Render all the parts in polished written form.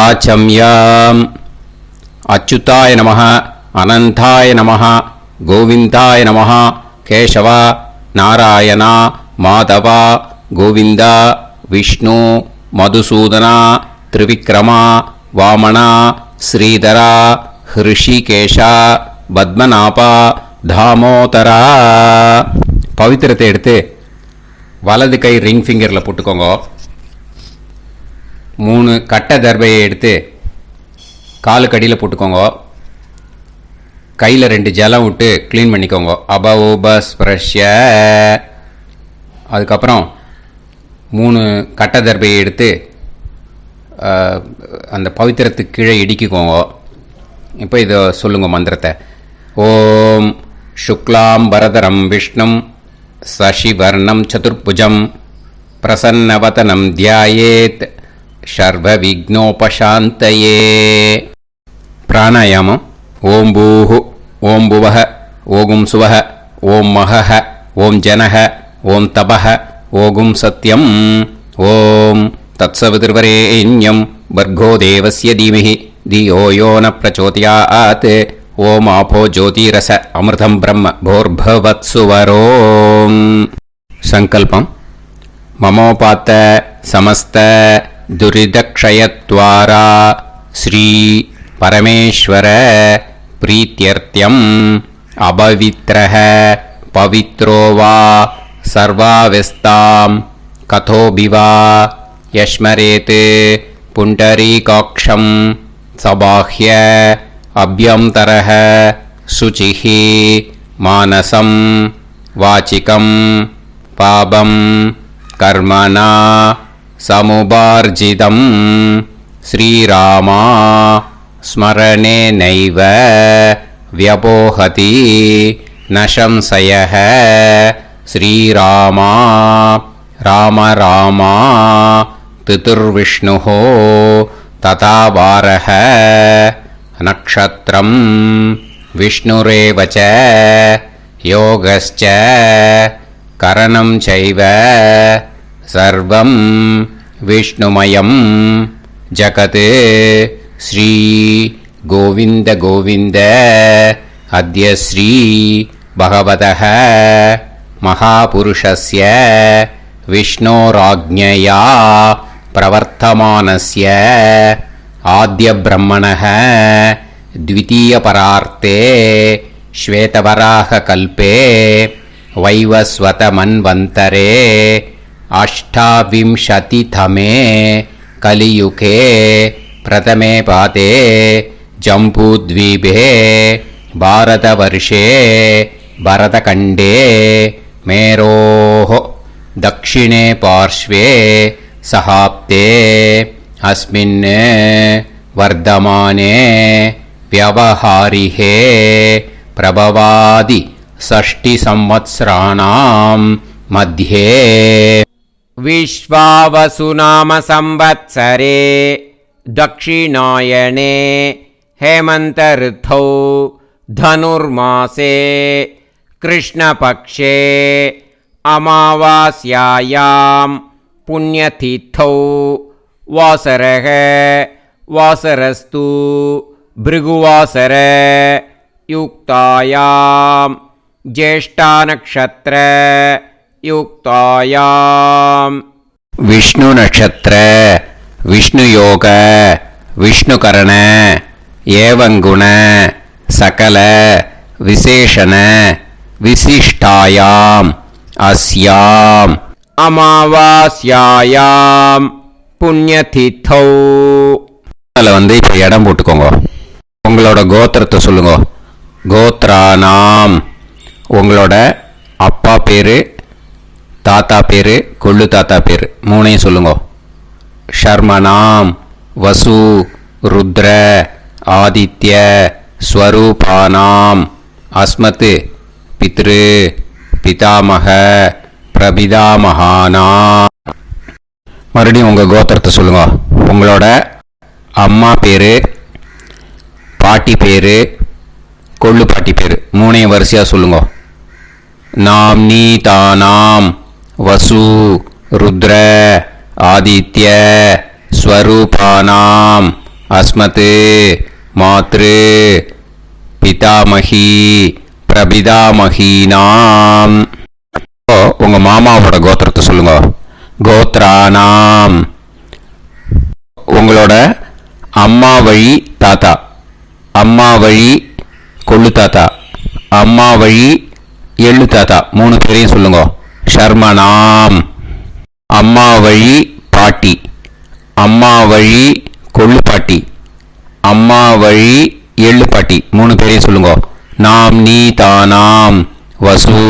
ஆச்சம்யாம். அச்சுதாய நமः, அனந்தாய நமः, கோவிந்தாய நமः, கேசவா, நாராயணா, மாதவா, கோவிந்தா, விஷ்ணு, மதுசூதனா, திரிவிக்ரமா, வாமனா, ஸ்ரீதரா, ஹிருஷிகேஷா, பத்மநாபா, தாமோதரா. பவித்திரத்தை எடுத்து வலது கை ரிங் ஃபிங்கரில் போட்டுக்கோங்க. 3 கட்டை தர்பையை எடுத்து காலுக்கடியில் போட்டுக்கோங்க. கையில் 2 ஜலம் விட்டு க்ளீன் பண்ணிக்கோங்க. அபஓபஸ்பிரஷ்ய. அதுக்கப்புறம் 3 கட்டை தர்பையை எடுத்து அந்த பவித்திரத்துக்கு கீழே இடிக்கிக்கோங்க. இப்போ இதை சொல்லுங்க மந்திரத்தை. ஓம் சுக்லாம் வரதரம் விஷ்ணும் சசிவர்ணம் சதுர்புஜம் பிரசன்னவதனம் தியாயேத் சர்வ விக்னோபசாந்தயே. பிராணாயாமம். ஓம் பூஹு, ஓம் புவஹ, ஓகும் சுவஹ, ஓம் மஹஹ, ஓம் ஜனஹ, ஓம் தபஹ, ஓகும் சத்யம். ஓம் தத்சவிதுர்வரேண்யம் வர்கோ தேவஸ்ய தீமஹி தியோ யோ ந பிரச்சோதயாத். ஓம் ஆபோ ஜோதிரச அமிர்தம் பிரம்ம போர்பவத்சுவரோம். சங்கல்பம். மமோபாத்த சமஸ்த துரிதக்ஷயத்வாரா ஸ்ரீ பரமேஸ்வர பிரீத்யர்த்தியம் அபவித்ரஹ பவித்ரோ வா சர்வாவஸ்தாம் கதோபிவா யஸ்மரேத் புண்டரீகாக்ஷம் சபாஹ்ய அப்யந்தரஹ சுசிஹி மானசம் வாச்சிகம் பாபம் கர்மணா சமுபார்ஜிதம் ஸ்ரீராமா ஸ்மரணேனைவ வ்யபோஹதி நசம்சயஹ. ஸ்ரீராமா ராம ராமா பிதுர்விஷ்ணுः ததா வாரஹ. நக்ஷத்ரம் விஷ்ணுரேவ ச யோகஸ்ச கரணம் சைவ சர்வம் விஷ்ணுமயம் ஜகத். ஸ்ரீ கோவிந்த கோவிந்த அத்ய ஸ்ரீ பகவதः மகாபுருஷஸ்ய விஷ்ணோராஜ்ஞயா பிரவர்த்தமானஸ்ய ஆத்ய பிரம்மணः த்விதீயபரார்த்தே ஸ்வேதவராக கல்பே வைவஸ்வத மன்வந்தரே அஷ்டாவிம்சதிதமே கலியுகே பிரதமே பாதே ஜம்பூத்வீபே பாரதவர்ஷே பரதகண்டே மேரோः தக்ஷிணே பார்ஷ்வே சஹாப்தே அஸ்மின் வர்தமானே व्यवहारिहे प्रभवादि षष्टि संवत्सराणां मध्ये विश्वावसुनाम संवत्सरे दक्षिणायने हेमंत ऋतौ धनुर्मासे कृष्णपक्षे अमावास्यायां पुण्यतिथौ वासरः वासरस्तु भृगुवासर युक्तायां ज्येष्ठानक्षत्र युक्तायां विष्णु नक्षत्र विष्णु योग विष्णुकरण एवं गुण सकल विशेषण विशिष्टायां अस्याम अमावास्यायां पुण्यतिथौ. அதில் இப்போ இடம் போட்டுக்கோங்க. உங்களோட கோத்திரத்தை சொல்லுங்க. கோத்ரானாம். உங்களோட அப்பா பேர், தாத்தா பேர், கொள்ளு தாத்தா பேர் 3ஐயும் சொல்லுங்க. ஷர்மனாம் வசு ருத்ர ஆதித்ய ஸ்வரூபானாம் அஸ்மத் பித்ரு பிதாமக பிரபிதாமகானா. மறுபடியும் உங்கள் கோத்திரத்தை சொல்லுங்க. உங்களோட அம்மா பேர், பாட்டி பேர், கொள்ளு பாட்டி பேர் 3ஐயும் வரிசையாக சொல்லுங்க. நாம் நீ தானாம் வசு ருத்ர ஆதித்ய ஸ்வரூபானாம் அஸ்மத் மாத்ரு பிதாமகி பிரபிதாமகீனாம். உங்க மாமாவோட கோத்திரத்தை சொல்லுங்க. கோத்ரானாம். உங்களோட அம்மா வழி தாத்தா, அம்மா வழி கொள்ளு தாத்தா, அம்மா வழி எள்ளு தாத்தா, 3 பேரையும் சொல்லுங்க. ஷர்மனாம். அம்மா வழி பாட்டி, அம்மா வழி கொள்ளு பாட்டி, அம்மா வழி எள்ளு பாட்டி, 3 பேரையும் சொல்லுங்க. நாம் நீ தானாம் வசு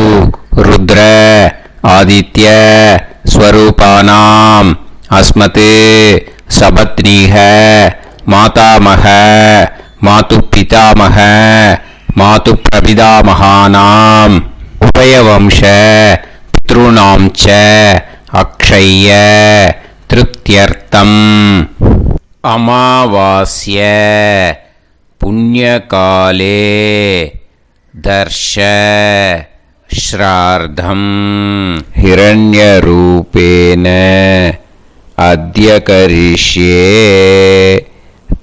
ருத்ர ஆதித்ய ஸ்வரூபானாம் அஸ்மத் சபத்னீஹ மாதாமக மாது பிதாமக மாது பிரபிதாமகானாம் உபயவம்ச பித்ருணாம் ச அக்ஷய்ய திருப்தியர்த்தம் அமாவாஸ்ய புண்ணியகாலே தர்ஷ ஸ்ரார்த்தம் ஹிரண்யரூபேன அத்ய கரிஷ்யே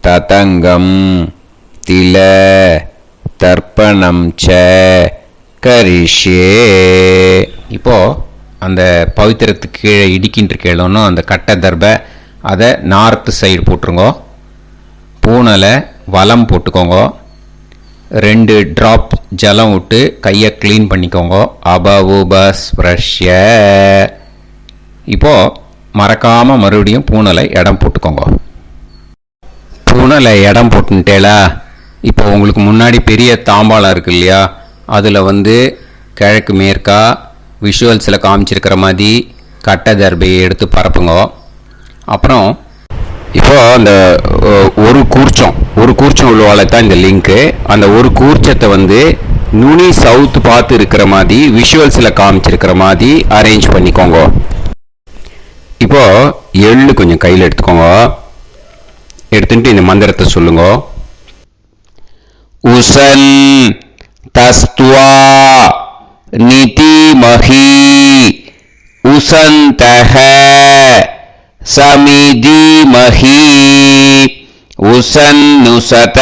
ததங்கம் தில தர்ப்பணம் ச கரிஷ்யே. இப்போ அந்த பவித்திரத்துக்கு கீழே இடிக்கின்ற கேளோன்னு அந்த கட்டை தர்பை அதை நார்த்து சைடு போட்டுருங்கோ. பூனலை வலம் போட்டுக்கோங்க. 2 ட்ராப் ஜலம் விட்டு கையை க்ளீன் பண்ணிக்கோங்க. அபவுபஸ்ப்ரஷ்ய. இப்போது மறக்காமல் மறுபடியும் பூனலை இடம் போட்டுக்கோங்க. பூனலை இடம் போட்டுட்டேலா. இப்போ உங்களுக்கு முன்னாடி பெரிய தாம்பாளம் இருக்கு இல்லையா, அதில் கிழக்கு மேற்கா விஷுவல்ஸில் காமிச்சிருக்கிற மாதிரி கட்டை தர்பையை எடுத்து பரப்புங்க. அப்புறம் இப்போ அந்த ஒரு கூர்ச்சம் உள்ளவால தான் இந்த லிங்க்கு. அந்த ஒரு கூர்ச்சத்தை நுனி சவுத்து பார்த்து இருக்கிற மாதிரி விஷுவல்ஸில் காமிச்சிருக்கிற மாதிரி அரேஞ்ச் பண்ணிக்கோங்க. இப்போ எள்ளு கொஞ்சம் கையில் எடுத்துக்கோங்க. எடுத்துட்டு இந்த மந்திரத்தை சொல்லுங்க. உசன் தஸ்துவா நிதிமஹி உசந்தஹ சமிதிமஹி உசன்னுசத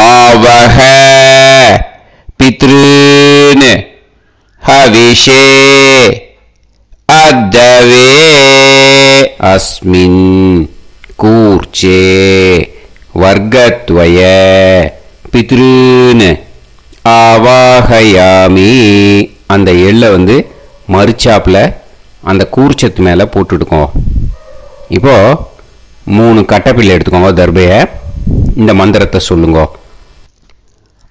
ஆவஹ பித்ருன் ஹவிஷே அத்தவே அஸ்மின் கூர்ச்சே வர்க்கத்வய பித்ருன் ஆவாஹயாமி. அந்த எள்ளை மறுச்சாப்பில் அந்த கூர்ச்சத்து மேலே போட்டுடுக்கோங்க. இப்போது 3 கட்டைப்பிள்ளை எடுத்துக்கோங்க. தர்பையை இந்த மந்திரத்தை சொல்லுங்க.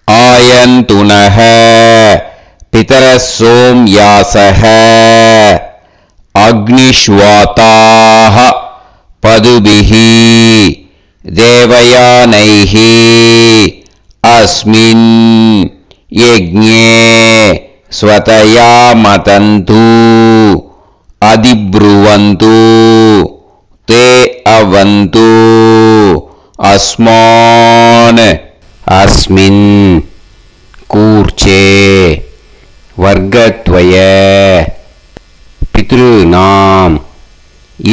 ஆயந்துனஹ பிதர சோம்யாசஹ அக்னிஷ்வாதாஹ பதுபிஹி தேவயானைஹி அஸ்மின் யஜ்ஞே ஸ்வதயா மதந்து அதிப்ருவந்து தே அவது அஸ்மான் அஸ்மின் கூர்ச்சே வர்க்கத்வய பித்ருநாம்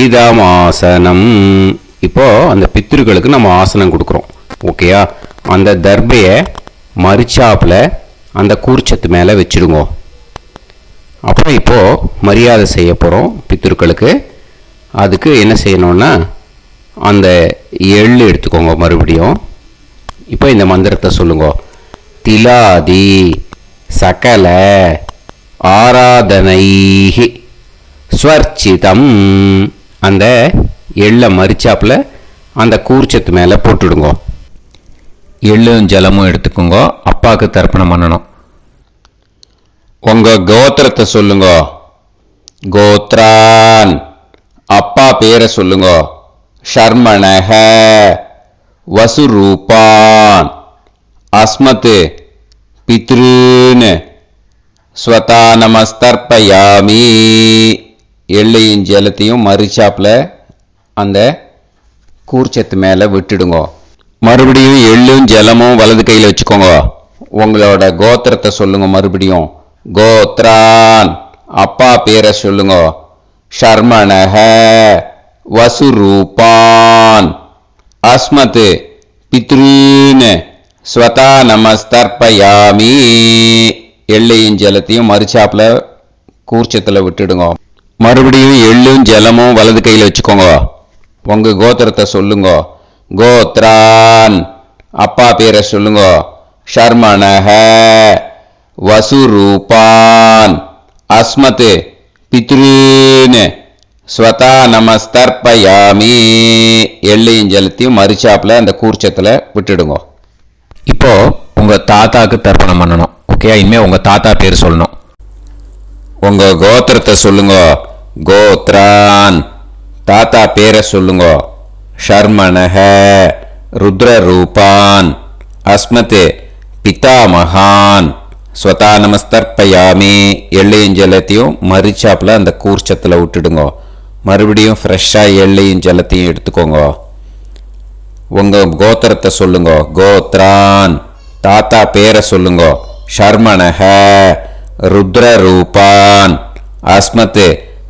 இதமாசனம். இப்போ அந்த பித்ருக்களுக்கு நம்ம ஆசனம் கொடுக்குறோம். ஓகேயா? அந்த தர்பையை மறுச்சாப்பில் அந்த கூர்ச்சத்து மேலே வச்சுடுங்க. அப்புறம் இப்போது மரியாதை செய்ய போகிறோம் பித்ருக்களுக்கு. அதுக்கு என்ன செய்யணும்னா அந்த எள்ளு எடுத்துக்கோங்க. மறுபடியும் இப்போ இந்த மந்திரத்தை சொல்லுங்க. திலாதி சகல ஆராதனைஹி ஸ்வர்ச்சிதம். அந்த எள்ளை மரிச்சாப்பில் அந்த கூர்ச்சத்து மேலே போட்டுடுங்க. எள்ளும் ஜலமும் எடுத்துக்கோங்க. அப்பாவுக்கு தர்ப்பணம் பண்ணணும். உங்கள் கோத்திரத்தை சொல்லுங்க. கோத்ரான். அப்பா பேரை சொல்லுங்க. ஷர்மணஹ வசுரூபான் அஸ்மத் பித்ருன் ஸ்வதா நமஸ்தர்ப்பயாமி. எள்ளையும் ஜலத்தையும் மறுச்சாப்பில் அந்த கூர்ச்சத்து மேலே விட்டுடுங்க. மறுபடியும் எள்ளும் ஜலமும் வலது கையில் வச்சுக்கோங்க. உங்களோட கோத்திரத்தை சொல்லுங்க. மறுபடியும் கோத்ரான். அப்பா பேரை சொல்லுங்க. ஷர்மணஹ வசுரூபான் அஸ்மத் பித்ரீன் ஸ்வதா நமஸ்தர்ப்பயாமி. எள்ளையும் ஜலத்தையும் மறுச்சாப்புல கூர்ச்சத்தில் விட்டுடுங்க. மறுபடியும் எள்ளும் ஜலமும் வலது கையில் வச்சுக்கோங்க. உங்க கோத்திரத்தை சொல்லுங்க. கோத்ரான் அப்பா பேரை சொல்லுங்க. ஷர்மணஹ வசுரூபான் அஸ்மத் பித்ரீன் ஸ்வதா நமஸ்தர்ப்பயாமி. எள்ளையும் ஜலத்தையும் மறுச்சாப்புல அந்த கூர்ச்சத்தில் விட்டுடுங்க. இப்போ உங்க தாத்தாக்கு தர்ப்பணம் பண்ணணும். ஓகே, இனிமே உங்க தாத்தா பேர் சொல்லணும். உங்க கோத்திரத்தை சொல்லுங்க. கோத்ரான் தாத்தா பேரை சொல்லுங்க. ஷர்மணஹ ருத்ரரூபான் அஸ்மத் பிதாமகான் ஸ்வதா நமஸ்தர்ப்பயாமி. எள்ளையும் ஜலத்தையும் மறுச்சாப்புல அந்த கூர்ச்சத்தில் விட்டுடுங்க. மறுபடியும் ஃப்ரெஷ்ஷாக எள்ளையும் ஜலத்தையும் எடுத்துக்கோங்க. உங்க கோத்திரத்தை சொல்லுங்க. கோத்ரான் தாத்தா பேரை சொல்லுங்க. ஷர்மணஹ ருத்ரரூபான் அஸ்மத்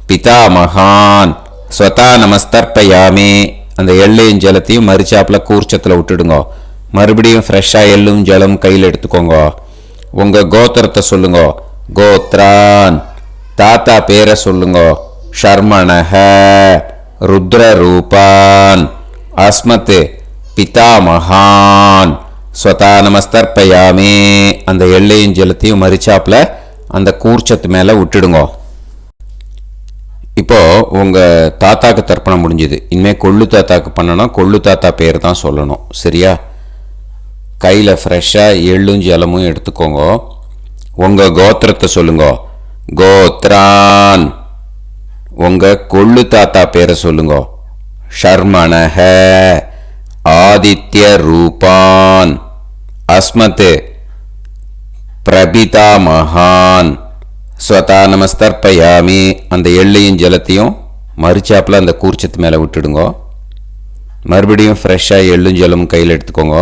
பிதாமகான் ஸ்வதா நமஸ்தர்ப்பயாமி. அந்த எள்ளையும் ஜலத்தையும் மறுச்சாப்புல கூர்ச்சத்தில் விட்டுடுங்க. மறுபடியும் ஃப்ரெஷ்ஷாக எள்ளும் ஜலம் கையில் எடுத்துக்கோங்க. உங்க கோத்திரத்தை சொல்லுங்க. கோத்ரான் தாத்தா பேரை சொல்லுங்க. ஷர்மணஹ ருத்ரரூபான் அஸ்மத் பிதாமகான் ஸ்வதா நமஸ்தர்ப்பயாமி. அந்த எள்ளையும் ஜலத்தையும் மறுச்சாப்புல அந்த கூர்ச்சத்து மேலே விட்டுடுங்க. இப்போ உங்க தாத்தாக்கு தர்ப்பணம் முடிஞ்சுது. இனிமேல் கொள்ளு தாத்தாக்கு பண்ணணும். கொள்ளு தாத்தா பேர் தான் சொல்லணும். சரியா? கையில் ஃப்ரெஷ்ஷாக எள்ளும் ஜலமும் எடுத்துக்கோங்க. உங்க கோத்திரத்தை சொல்லுங்க. கோத்ரான் உங்க கொள்ளு தாத்தா பேரை சொல்லுங்க. ஷர்மணஹ ஆதித்ய ரூபான் அஸ்மத் பிரபிதாமகான் ஸ்வதா நமஸ்தர்ப்பயாமி. அந்த எள்ளையும் ஜலத்தையும் மறுச்சாப்புல அந்த கூர்ச்சத்து மேலே விட்டுடுங்க. மறுபடியும் ஃப்ரெஷ்ஷாக எள்ளும் ஜலமும் கையில் எடுத்துக்கோங்க.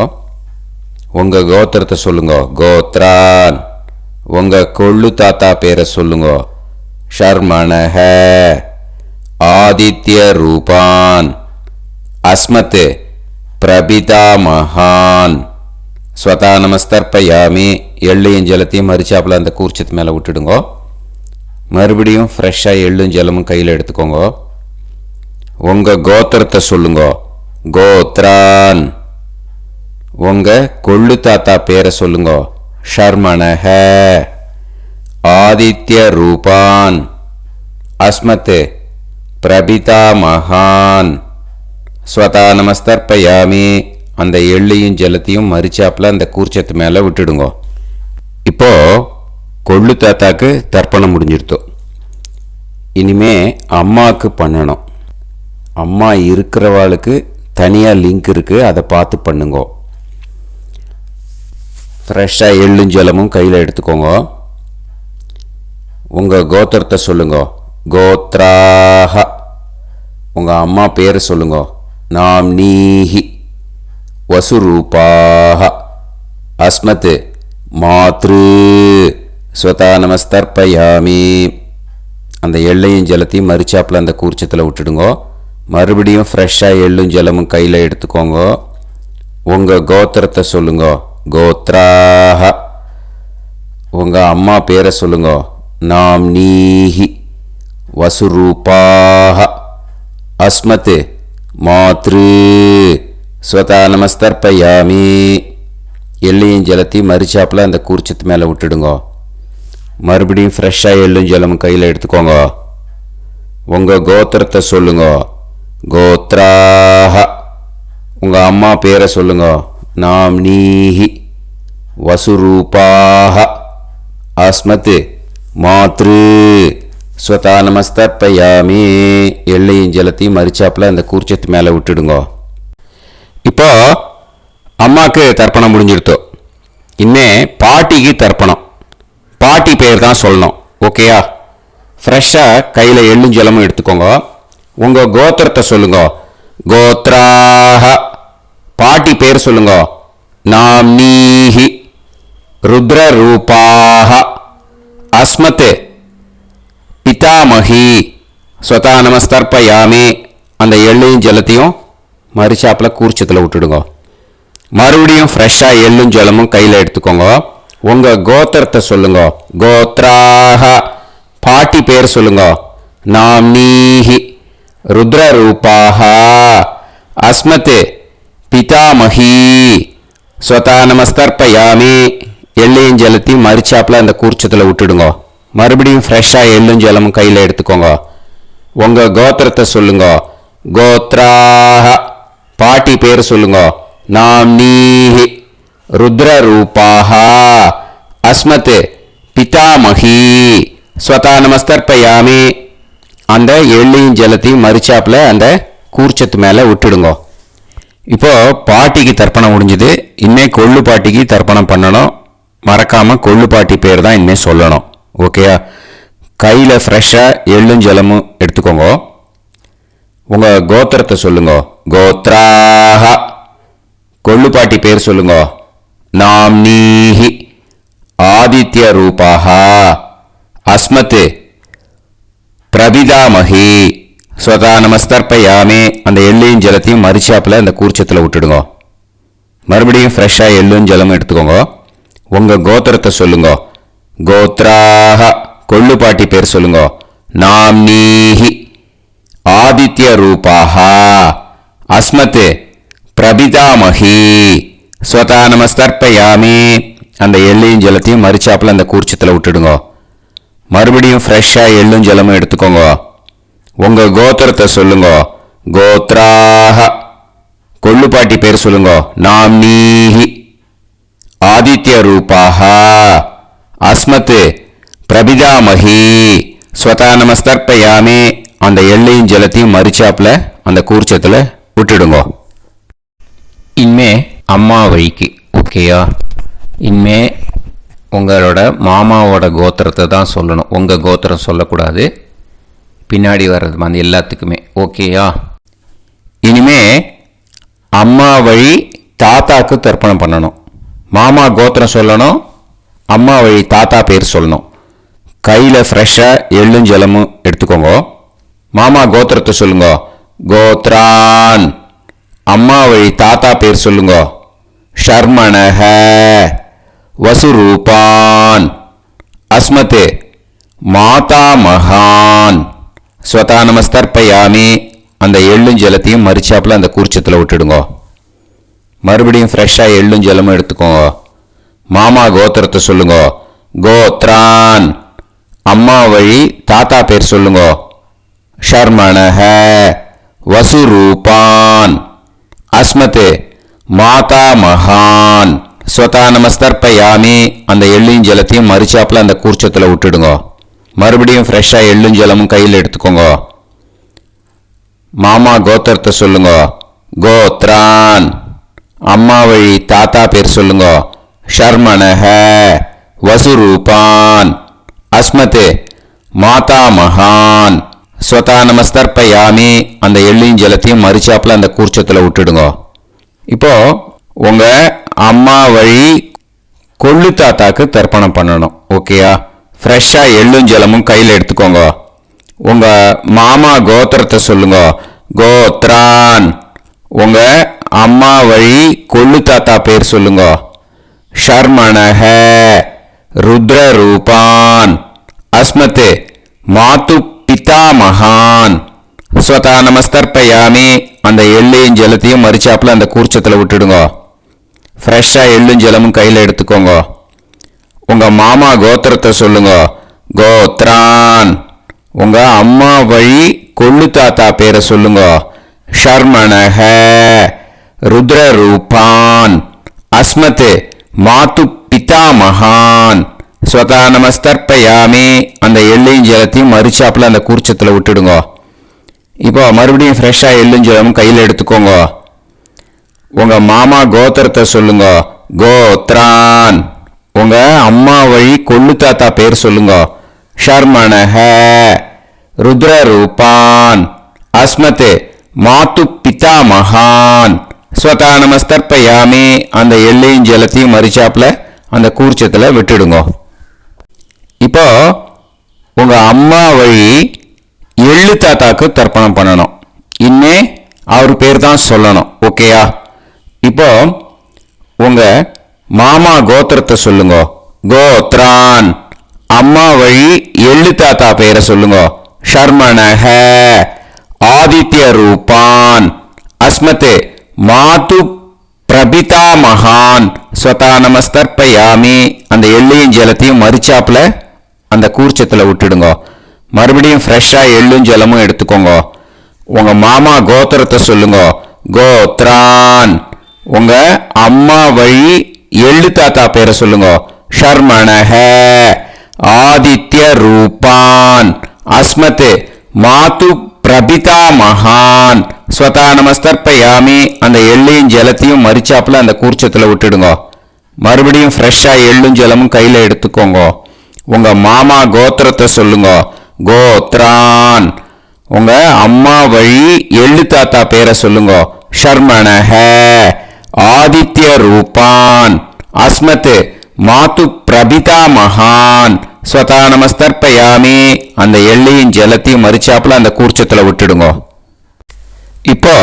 உங்க கோத்திரத்தை சொல்லுங்க. கோத்ரான் உங்க கொள்ளு தாத்தா பேரை சொல்லுங்க. ஷர்மணஹ ஆதித்ய ரூபான் அஸ்மத் பிரபிதாமகான் ஸ்வதா நமஸ்தர்ப்பயாமி. எள்ளையும் ஜலத்தையும் மறுச்சாப்புல அந்த கூர்ச்சத்து மேலே விட்டுடுங்க. மறுபடியும் ஃப்ரெஷ்ஷாக எள்ளும் ஜலமும் கையில் எடுத்துக்கோங்க. உங்க கோத்திரத்தை சொல்லுங்க. கோத்ரான் உங்க கொள்ளு தாத்தா பேரை சொல்லுங்க. ஷர்மணஹ ஆதித்ய ரூபான் அஸ்மத் பிரபிதாமகான் ஸ்வதா நமஸ்தர்ப்பயாமி. அந்த எள்ளையும் ஜலத்தையும் மறுச்சாப்புல அந்த கூர்ச்சத்து மேலே விட்டுடுங்க. இப்போ கொள்ளு தாத்தாக்கு தர்ப்பணம் முடிஞ்சிருத்தோம். இனிமே அம்மாவுக்கு பண்ணணும். அம்மா இருக்கிறவாளுக்கு தனியாக லிங்க் இருக்குது, அதை பார்த்து பண்ணுங்க. ஃப்ரெஷ்ஷாக எள்ளும் ஜலமும் கையில் எடுத்துக்கோங்க. உங்கள் கோத்திரத்தை சொல்லுங்க. கோத்ராஹ உங்கள் அம்மா பேர் சொல்லுங்க. நாம் நீஹி வசுரூபாஹ அஸ்மத் மாத்ரு ஸ்வதா நமஸ்தர்ப்பயாமி. அந்த எள்ளையும் ஜலத்தையும் மறுச்சாப்புல அந்த கூர்ச்சத்தில் விட்டுடுங்க. மறுபடியும் ஃப்ரெஷ்ஷாக எள்ளும் ஜலமும் கையில் எடுத்துக்கோங்க. உங்கள் கோத்திரத்தை சொல்லுங்க. கோத்ராஹ உங்கள் அம்மா பேரை சொல்லுங்க. நாம் நீஹி வசுரூபாஹ அஸ்மத் மாத்ரு ஸ்வதா நமஸ்தர்ப்பயாமி. எள்ளையும் ஜலத்தையும் மறுச்சாப்புல அந்த கூர்ச்சத்து மேலே விட்டுடுங்க. மறுபடியும் ஃப்ரெஷ்ஷாக எள்ளும் ஜலமும் கையில் எடுத்துக்கோங்க. உங்கள் கோத்திரத்தை சொல்லுங்க. கோத்ராஹ உங்கள் அம்மா பேரை சொல்லுங்க. நாம் நீஹி வசுரூபாஹ அஸ்மத் மாத்ரு ஸ்வதா நமஸ்தர்ப்பயாமி. எள்ளையும் ஜலத்தையும் மறுச்சாப்புல அந்த கூர்ச்சத்து மேலே விட்டுடுங்க. இப்போ அம்மாவுக்கு தர்ப்பணம் முடிஞ்சிருத்தோம். இனிமே பாட்டிக்கு தர்ப்பணம். பாட்டி பேர் தான் சொல்லணும். ஓகேயா? ஃப்ரெஷ்ஷாக கையில் எள்ளும் ஜலமும் எடுத்துக்கோங்க. உங்கள் கோத்திரத்தை சொல்லுங்க. கோத்ராஹ பாட்டி பேர் சொல்லுங்க. நாம் நீஹி ருத்ரரூபாஹ அஸ்மத் பிதாமகி ஸ்வதா நமஸ்தர்ப்பயாமி. அந்த எள்ளையும் ஜலத்தையும் மறுச்சாப்பில் கூர்ச்சத்தில் விட்டுடுங்க. மறுபடியும் ஃப்ரெஷ்ஷாக எள்ளும் ஜலமும் கையில் எடுத்துக்கோங்க. உங்கள் கோத்திரத்தை சொல்லுங்க. கோத்ராக பாட்டி பேர் சொல்லுங்க. நாம்னீஹி ருத்ரரூபாக அஸ்மத் பிதாமஹி ஸ்வதா நமஸ்தர்ப்பயாமி. எள்ளையும் ஜலத்தையும் மறுச்சாப்பில் அந்த கூர்ச்சத்தில் விட்டுடுங்க. மறுபடியும் ஃப்ரெஷ்ஷாக எள்ளும் ஜலமும் கையில் எடுத்துக்கோங்க. உங்கள் கோத்திரத்தை சொல்லுங்க. கோத்ராக பாட்டி பேர் சொல்லுங்க. நாம்னீஹி ருத்ரரூபாக அஸ்மத் பிதாமஹி ஸ்வதா நமஸ்தர்ப்பயாமி. அந்த எள்ளையும் ஜலத்தையும் மறுச்சாப்பில் அந்த கூர்ச்சத்து மேலே விட்டுடுங்க. இப்போ பாட்டிக்கு தர்ப்பணம் முடிஞ்சுது. இனிமே கொள்ளு பாட்டிக்கு தர்ப்பணம் பண்ணணும். மறக்காமல் கொள்ளு பாட்டி பேர் தான் இனிமேல் சொல்லணும். ஓகேயா? கையில் ஃப்ரெஷ்ஷாக எள்ளும் ஜலமும் எடுத்துக்கோங்க. உங்கள் கோத்திரத்தை சொல்லுங்க. கோத்ராக கொள்ளு பாட்டி பேர் சொல்லுங்க. நாம்னீஹி ஆதித்ய ரூபாக அஸ்மத் பிரபிதாமஹி ஸ்வதா நமஸ்தர்ப்பயாமே. அந்த எள்ளையும் ஜலத்தையும் மறுச்சாப்பில் அந்த கூர்ச்சத்தில் விட்டுடுங்க. மறுபடியும் ஃப்ரெஷ்ஷாக எள்ளும் ஜலமும் எடுத்துக்கோங்க. உங்கள் கோத்திரத்தை சொல்லுங்க. கோத்ராக கொள்ளு பாட்டி பேர் சொல்லுங்க. நாம்னீஹி ஆதித்ய ரூபாக அஸ்மத் பிரபிதாமஹி ஸ்வதா நமஸ்தர்ப்பயாமே. அந்த எள்ளையும் ஜலத்தையும் மறுச்சாப்பில் அந்த கூர்ச்சத்தில் விட்டுடுங்க. மறுபடியும் ஃப்ரெஷ்ஷாக எள்ளும் ஜலமும் எடுத்துக்கோங்க. உங்கள் கோத்திரத்தை சொல்லுங்க. கோத்ராக கொள்ளு பாட்டி பேர் சொல்லுங்க. நாம்னீஹி ஆதித்ய ரூபாக அஸ்மத் பிரபிதாமஹி ஸ்வதா நமஸ்தர்ப்பயாமே. அந்த எள்ளையும் ஜலத்தையும் மறுச்சாப்பில் அந்த கூர்ச்சத்தில் விட்டுடுங்க. இனிமே அம்மா வழிக்கு. ஓகேயா? இனிமே உங்களோட மாமாவோட கோத்திரத்தை தான் சொல்லணும். உங்கள் கோத்திரம் சொல்லக்கூடாது. பின்னாடி வர்றது மாதிரி எல்லாத்துக்குமே. ஓகேயா? இனிமே அம்மா வழி தாத்தாக்கு தர்ப்பணம் பண்ணணும். மாமா கோத்திரம் சொல்லணும். அம்மா வழி தாத்தா பேர் சொல்லணும். கையில் ஃப்ரெஷ்ஷாக எள்ளும் ஜலமும் எடுத்துக்கோங்க. மாமா கோத்திரத்தை சொல்லுங்க. கோத்ரான். அம்மா வழி தாத்தா பேர் சொல்லுங்க. ஷர்மணஹ வசுரூபான் அஸ்மத் மாதா மகான் ஸ்வதா நமஸ்தர்ப்பயாமி. அந்த எள்ளும் ஜலத்தையும் மறுச்சாப்பில் அந்த கூர்ச்சத்தில் விட்டுடுங்க. மறுபடியும் ஃப்ரெஷ்ஷாக எள்ளும் ஜலமும் எடுத்துக்கோங்க. மாமா கோத்திரத்தை சொல்லுங்க. கோத்ரான். அம்மா வழி தாத்தா பேர் சொல்லுங்க. ஷர்மணஹ வசுரூபான் அஸ்மத் மாதா மகான் ஸ்வதா நமஸ்தர்ப்பயாமி. அந்த எள்ளையும் ஜலத்தையும் மறுச்சாப்பில் அந்த கூர்ச்சத்தில் விட்டுடுங்க. மறுபடியும் ஃப்ரெஷ்ஷாக எள்ளும் ஜலமும் கையில் எடுத்துக்கோங்க. மாமா கோத்திரத்தை சொல்லுங்க. கோத்ரான். அம்மா வழி தாத்தா பேர் சொல்லுங்க. ஷர்மணஹ வசுரூபான் அஸ்மத் மாதா மகான் ஸ்வதா நமஸ்தர்ப்பயாமி. அந்த எள்ளையும் ஜலத்தையும் மறுச்சாப்பில் அந்த கூர்ச்சத்தில் விட்டுடுங்க. இப்போ உங்கள் அம்மா வழி கொள்ளு தாத்தாக்கு தர்ப்பணம் பண்ணணும். ஓகேயா? ஃப்ரெஷ்ஷாக எள்ளும் ஜலமும் கையில் எடுத்துக்கோங்க. உங்கள் மாமா கோத்திரத்தை சொல்லுங்க. கோத்ரான். உங்கள் அம்மா வழி கொள்ளு தாத்தா பேர் சொல்லுங்க. ஷர்மணஹ ருத்ரரூபான் அஸ்மத் மாது பிதாமகான் ஸ்வதா நமஸ்தர்ப்பயாமி. அந்த எள்ளையும் ஜலத்தையும் மறுச்சாப்பில் அந்த கூர்ச்சத்தில் விட்டுடுங்க. ஃப்ரெஷ்ஷாக எள்ளும் ஜலமும் கையில் எடுத்துக்கோங்க. உங்கள் மாமா கோத்திரத்தை சொல்லுங்க. கோத்ரான். உங்கள் அம்மா வழி கொள்ளு தாத்தா பேரை சொல்லுங்க. ஷர்மணஹ ருத்ரரூபான் அஸ்மத் மாது பிதாமகான் ஸ்வதா நமஸ்தர்ப்பயாமி. அந்த எள்ளையும் ஜலத்தையும் மறுச்சாப்பில் அந்த கூர்ச்சத்தில் விட்டுடுங்க. இப்போ மறுபடியும் ஃப்ரெஷ்ஷாக எள்ளும் ஜலமும் கையில் எடுத்துக்கோங்க. உங்கள் மாமா கோத்திரத்தை சொல்லுங்க. கோத்ரான். உங்கள் அம்மா வழி கொள்ளு தாத்தா பேர் சொல்லுங்க. ஷர்மணஹ ருத்ரரூபான் அஸ்மத் மாது பிதாமகான் ஸ்வதா நமஸ்தர்ப்பயாமி. அந்த எள்ளையும் ஜலத்தையும் மறுச்சாப்பில் அந்த கூர்ச்சத்தில் விட்டுடுங்க. இப்போ உங்கள் அம்மா வழி எள்ளு தாத்தாக்கு தர்ப்பணம் பண்ணணும். இன்னே அவர் பேர் தான் சொல்லணும். ஓகேயா? இப்போ உங்க மாமா கோத்திரத்தை சொல்லுங்க. கோத்ரான். அம்மா வழி எள்ளு தாத்தா பேரை சொல்லுங்க. ஷர்மணஹ. ஆதித்ய ரூபான். அஸ்மத் மாது பிரபிதா மகான். ஸ்வதா நமஸ்தர்ப்பயாமி. அந்த எள்ளையும் ஜலத்தையும் மரிச்சாப்புல அந்த கூர்ச்சத்தில் விட்டுடுங்க. மறுபடியும் ஃப்ரெஷ்ஷா எள்ளும் ஜலமும் எடுத்துக்கோங்க. உங்க மாமா கோத்திரத்தை சொல்லுங்க. கோத்ரான். உங்க அம்மா வழி எள்ளு தாத்தா பேரை சொல்லுங்க. ஷர்மணஹ. ஆதித்ய ரூபான். அஸ்மத் மாது பிரபிதா மகான். ஸ்வதா நமஸ்தர்ப்பயாமி. அந்த எள்ளையும் ஜலத்தையும் மரிச்சாப்புல அந்த கூர்ச்சத்தில் விட்டுடுங்க. மறுபடியும் ஃப்ரெஷ்ஷா எள்ளும் ஜலமும் கையில எடுத்துக்கோங்க. உங்க மாமா கோத்திரத்தை சொல்லுங்க. கோத்ரான். உங்க அம்மா வழி எள்ளு தாத்தா பேரை சொல்லுங்க. ஷர்மணஹ. ஆதித்ய ரூபான். அஸ்மத் மாது பிரபிதா மகான். ஸ்வதா நமஸ்தர்ப்பயாமி. அந்த எள்ளையும் ஜலத்தையும் மரிச்சாப்புல அந்த கூர்ச்சத்துல விட்டுடுங்க. இப்போ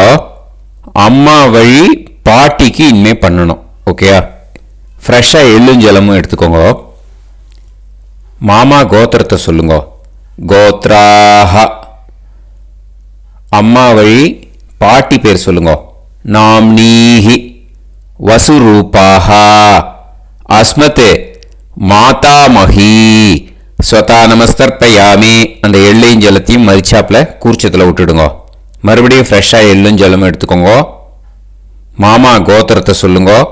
அம்மா வழி பாட்டிக்கு இனிமே பண்ணணும். ஓகேயா? ஃப்ரெஷ்ஷா எள்ளும் ஜலமும் எடுத்துக்கோங்க. மாமா கோத்திரத்தை சொல்லுங்க. கோத்ராஹ. அம்மா வழி பாட்டி பேர் சொல்லுங்க. நாம்னீஹி. வசுரூபாஹ. அஸ்மத் மாதாமஹி. ஸ்வதா நமஸ்தர்ப்பயாமி. அந்த எள்ளையும் ஜலத்தையும் மரிச்சாப்புல கூர்ச்சத்தில் விட்டுடுங்க. மறுபடியும் ஃப்ரெஷ்ஷா எள்ளும் ஜலமும் எடுத்துக்கோங்க. மாமா கோத்திரத்தை சொல்லுங்க.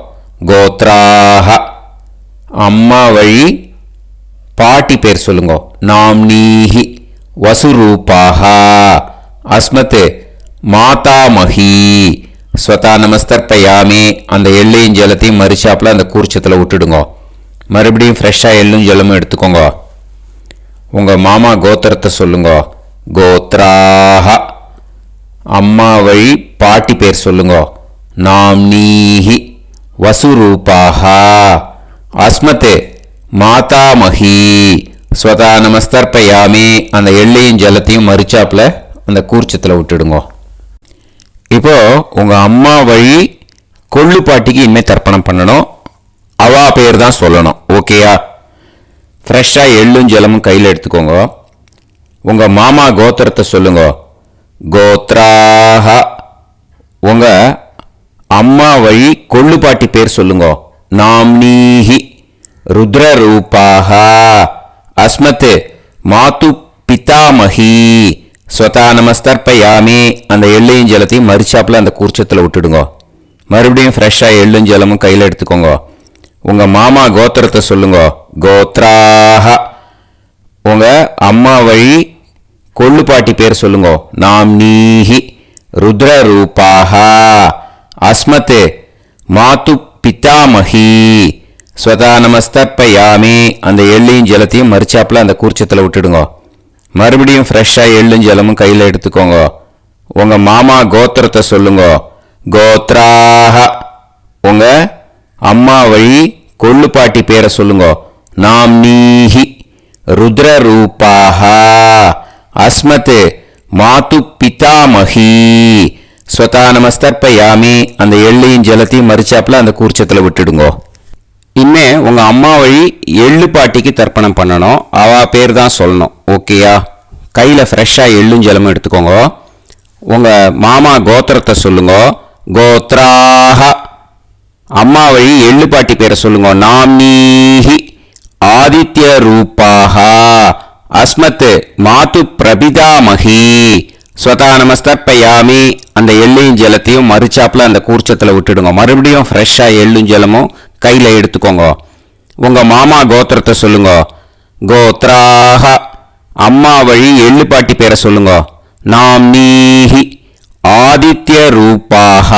கோத்ராஹ. அம்மா வழி பாட்டி பேர் சொல்லுங்க. நாம்னீஹி. வசுரூபாஹ. அஸ்மத் மாதாமஹி. ஸ்வதா நமஸ்தர்ப்பயாமி. அந்த எள்ளையும் ஜலத்தையும் மரிச்சாப்புல அந்த கூர்ச்சத்தில் விட்டுடுங்க. மறுபடியும் ஃப்ரெஷ்ஷா எள்ளும் ஜலமும் எடுத்துக்கோங்க. உங்க மாமா கோத்திரத்தை சொல்லுங்க. கோத்ராஹ. அம்மா வழி பாட்டி பேர் சொல்லுங்க. நாம்னீஹி. வசுரூபாஹ. அஸ்மத் மாதாமஹி. ஸ்வதா நமஸ்தர்ப்பயாமி. அந்த எள்ளையும் ஜலத்தையும் மரிச்சாப்புல அந்த கூர்ச்சத்தில் விட்டுடுங்க. இப்போ உங்க அம்மா வழி கொள்ளு பாட்டிக்கு இனிமே தர்ப்பணம் பண்ணணும். அவா பேர் தான் சொல்லணும். ஓகேயா? ஃப்ரெஷ்ஷா எள்ளும் ஜலமும் கையில் எடுத்துக்கோங்க. உங்க மாமா கோத்திரத்தை சொல்லுங்க. கோத்ராஹ. உங்க அம்மா வழி கொள்ளு பாட்டி பேர் சொல்லுங்க. நாம்னீஹி. ருத்ரரூபாஹ. அஸ்மத் மாது பிதாமஹி. ஸ்வதா நமஸ்தர்ப்பயாமி. அந்த எள்ளையும் ஜலத்தையும் மரிச்சாப்புல அந்த கூர்ச்சத்தில் விட்டுடுங்க. மறுபடியும் ஃப்ரெஷ்ஷா எள்ளும் ஜலமும் கையில் எடுத்துக்கோங்க. உங்க மாமா கோத்திரத்தை சொல்லுங்க. கோத்ராஹ. உங்க அம்மா வழி கொள்ளு பாட்டி பேர் சொல்லுங்க. நாம்னீஹி. ருத்ரரூபாஹ. அஸ்மத் மாது பிதாமஹி. ஸ்வதா நமஸ்தர்ப்பயாமி. அந்த எள்ளையும் ஜலத்தையும் மரிச்சாப்புல அந்த கூர்ச்சத்தில் விட்டுடுங்க. மறுபடியும் ஃப்ரெஷ்ஷா எள்ளும் ஜலமும் கையில் எடுத்துக்கோங்க. உங்க மாமா கோத்திரத்தை சொல்லுங்க. கோத்ராஹ. உங்க அம்மா வழி கொள்ளு பாட்டி பேரை சொல்லுங்க. நாம்னீஹி. ருத்ரரூபாஹ. அஸ்மத் மாது பிதாமஹி. ஸ்வதா நமஸ்தர்ப்பயாமி. அந்த எள்ளையும் ஜலத்தையும் மரிச்சாப்புல அந்த கூர்ச்சத்தில் விட்டுடுங்க. இனிமே உங்க அம்மா வழி எள்ளு பாட்டிக்கு தர்ப்பணம் பண்ணணும். அவ பேர் தான் சொல்லணும். ஓகேயா? கையில ஃப்ரெஷ்ஷா எள்ளும் ஜலமும் எடுத்துக்கோங்க. உங்க மாமா கோத்திரத்தை சொல்லுங்க. கோத்ராஹ. அம்மா வழி எள்ளு பாட்டி பேரை சொல்லுங்க. நாம்னீஹி. ஆதித்ய ரூபாஹ. அஸ்மத் மாது பிரபிதாமஹி. ஸ்வதா நமஸ்தர்ப்பயாமி. அந்த எள்ளையும் ஜலத்தையும் மரிச்சாப்புல அந்த கூர்ச்சத்தில் விட்டுடுங்க. மறுபடியும் ஃப்ரெஷ்ஷா எள்ளும் ஜலமும் கையில எடுத்துக்கோங்க. உங்க மாமா கோத்திரத்தை சொல்லுங்க. கோத்ராஹ. அம்மா வழி எள்ளு பாட்டி பேரை சொல்லுங்க. நாம்னீஹி. ஆதித்ய ரூபாஹ.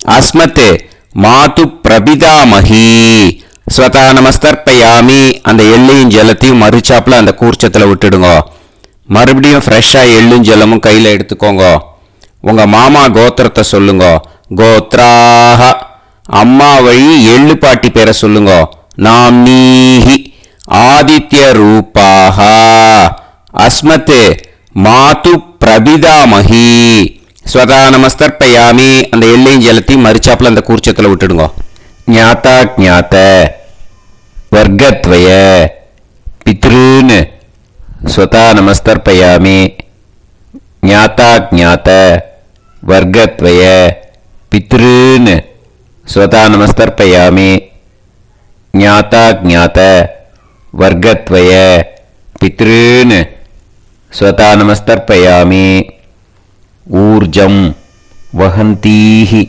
அஸ்மத் மாது பிரபிதாமஹி. ஸ்வதா நமஸ்தர்ப்பயாமி. அந்த எள்ளையும் ஜலத்தையும் மரிச்சாப்புல அந்த கூர்ச்சத்தில் விட்டுடுங்க. மறுபடியும் ஃப்ரெஷ்ஷா எள்ளும் ஜலமும் கையில எடுத்துக்கோங்க. உங்க மாமா கோத்திரத்தை சொல்லுங்க. கோத்ராஹ. அம்மா வழி எள்ளு பாட்டி பேரை சொல்லுங்க. நாம்னீஹி. ஆதித்ய ரூபாஹ. அஸ்மத் மாது பிரபிதாமஹி. ஸ்வதா நமஸ்தர்ப்பயாமி. அந்த எல்லையும் ஜலத்தையும் மறிச்சாப்புல அந்த கூர்ச்சத்தில் விட்டுடுங்க. ஞாதா ஞாத வர்க்கத்வய பித்ருன் ஸ்வதா நமஸ்தர்ப்பயாமி. ஞாதா ஞாத வர்க்கத்வய பித்ருன் ஸ்வதா நமஸ்தர்ப்பயாமி. ஞாதா ஞாத வர்க்கத்வய பித்ருன் ஸ்வதா நமஸ்தர்ப்பயாமி. ஊர்ஜம் வஹந்தீஹி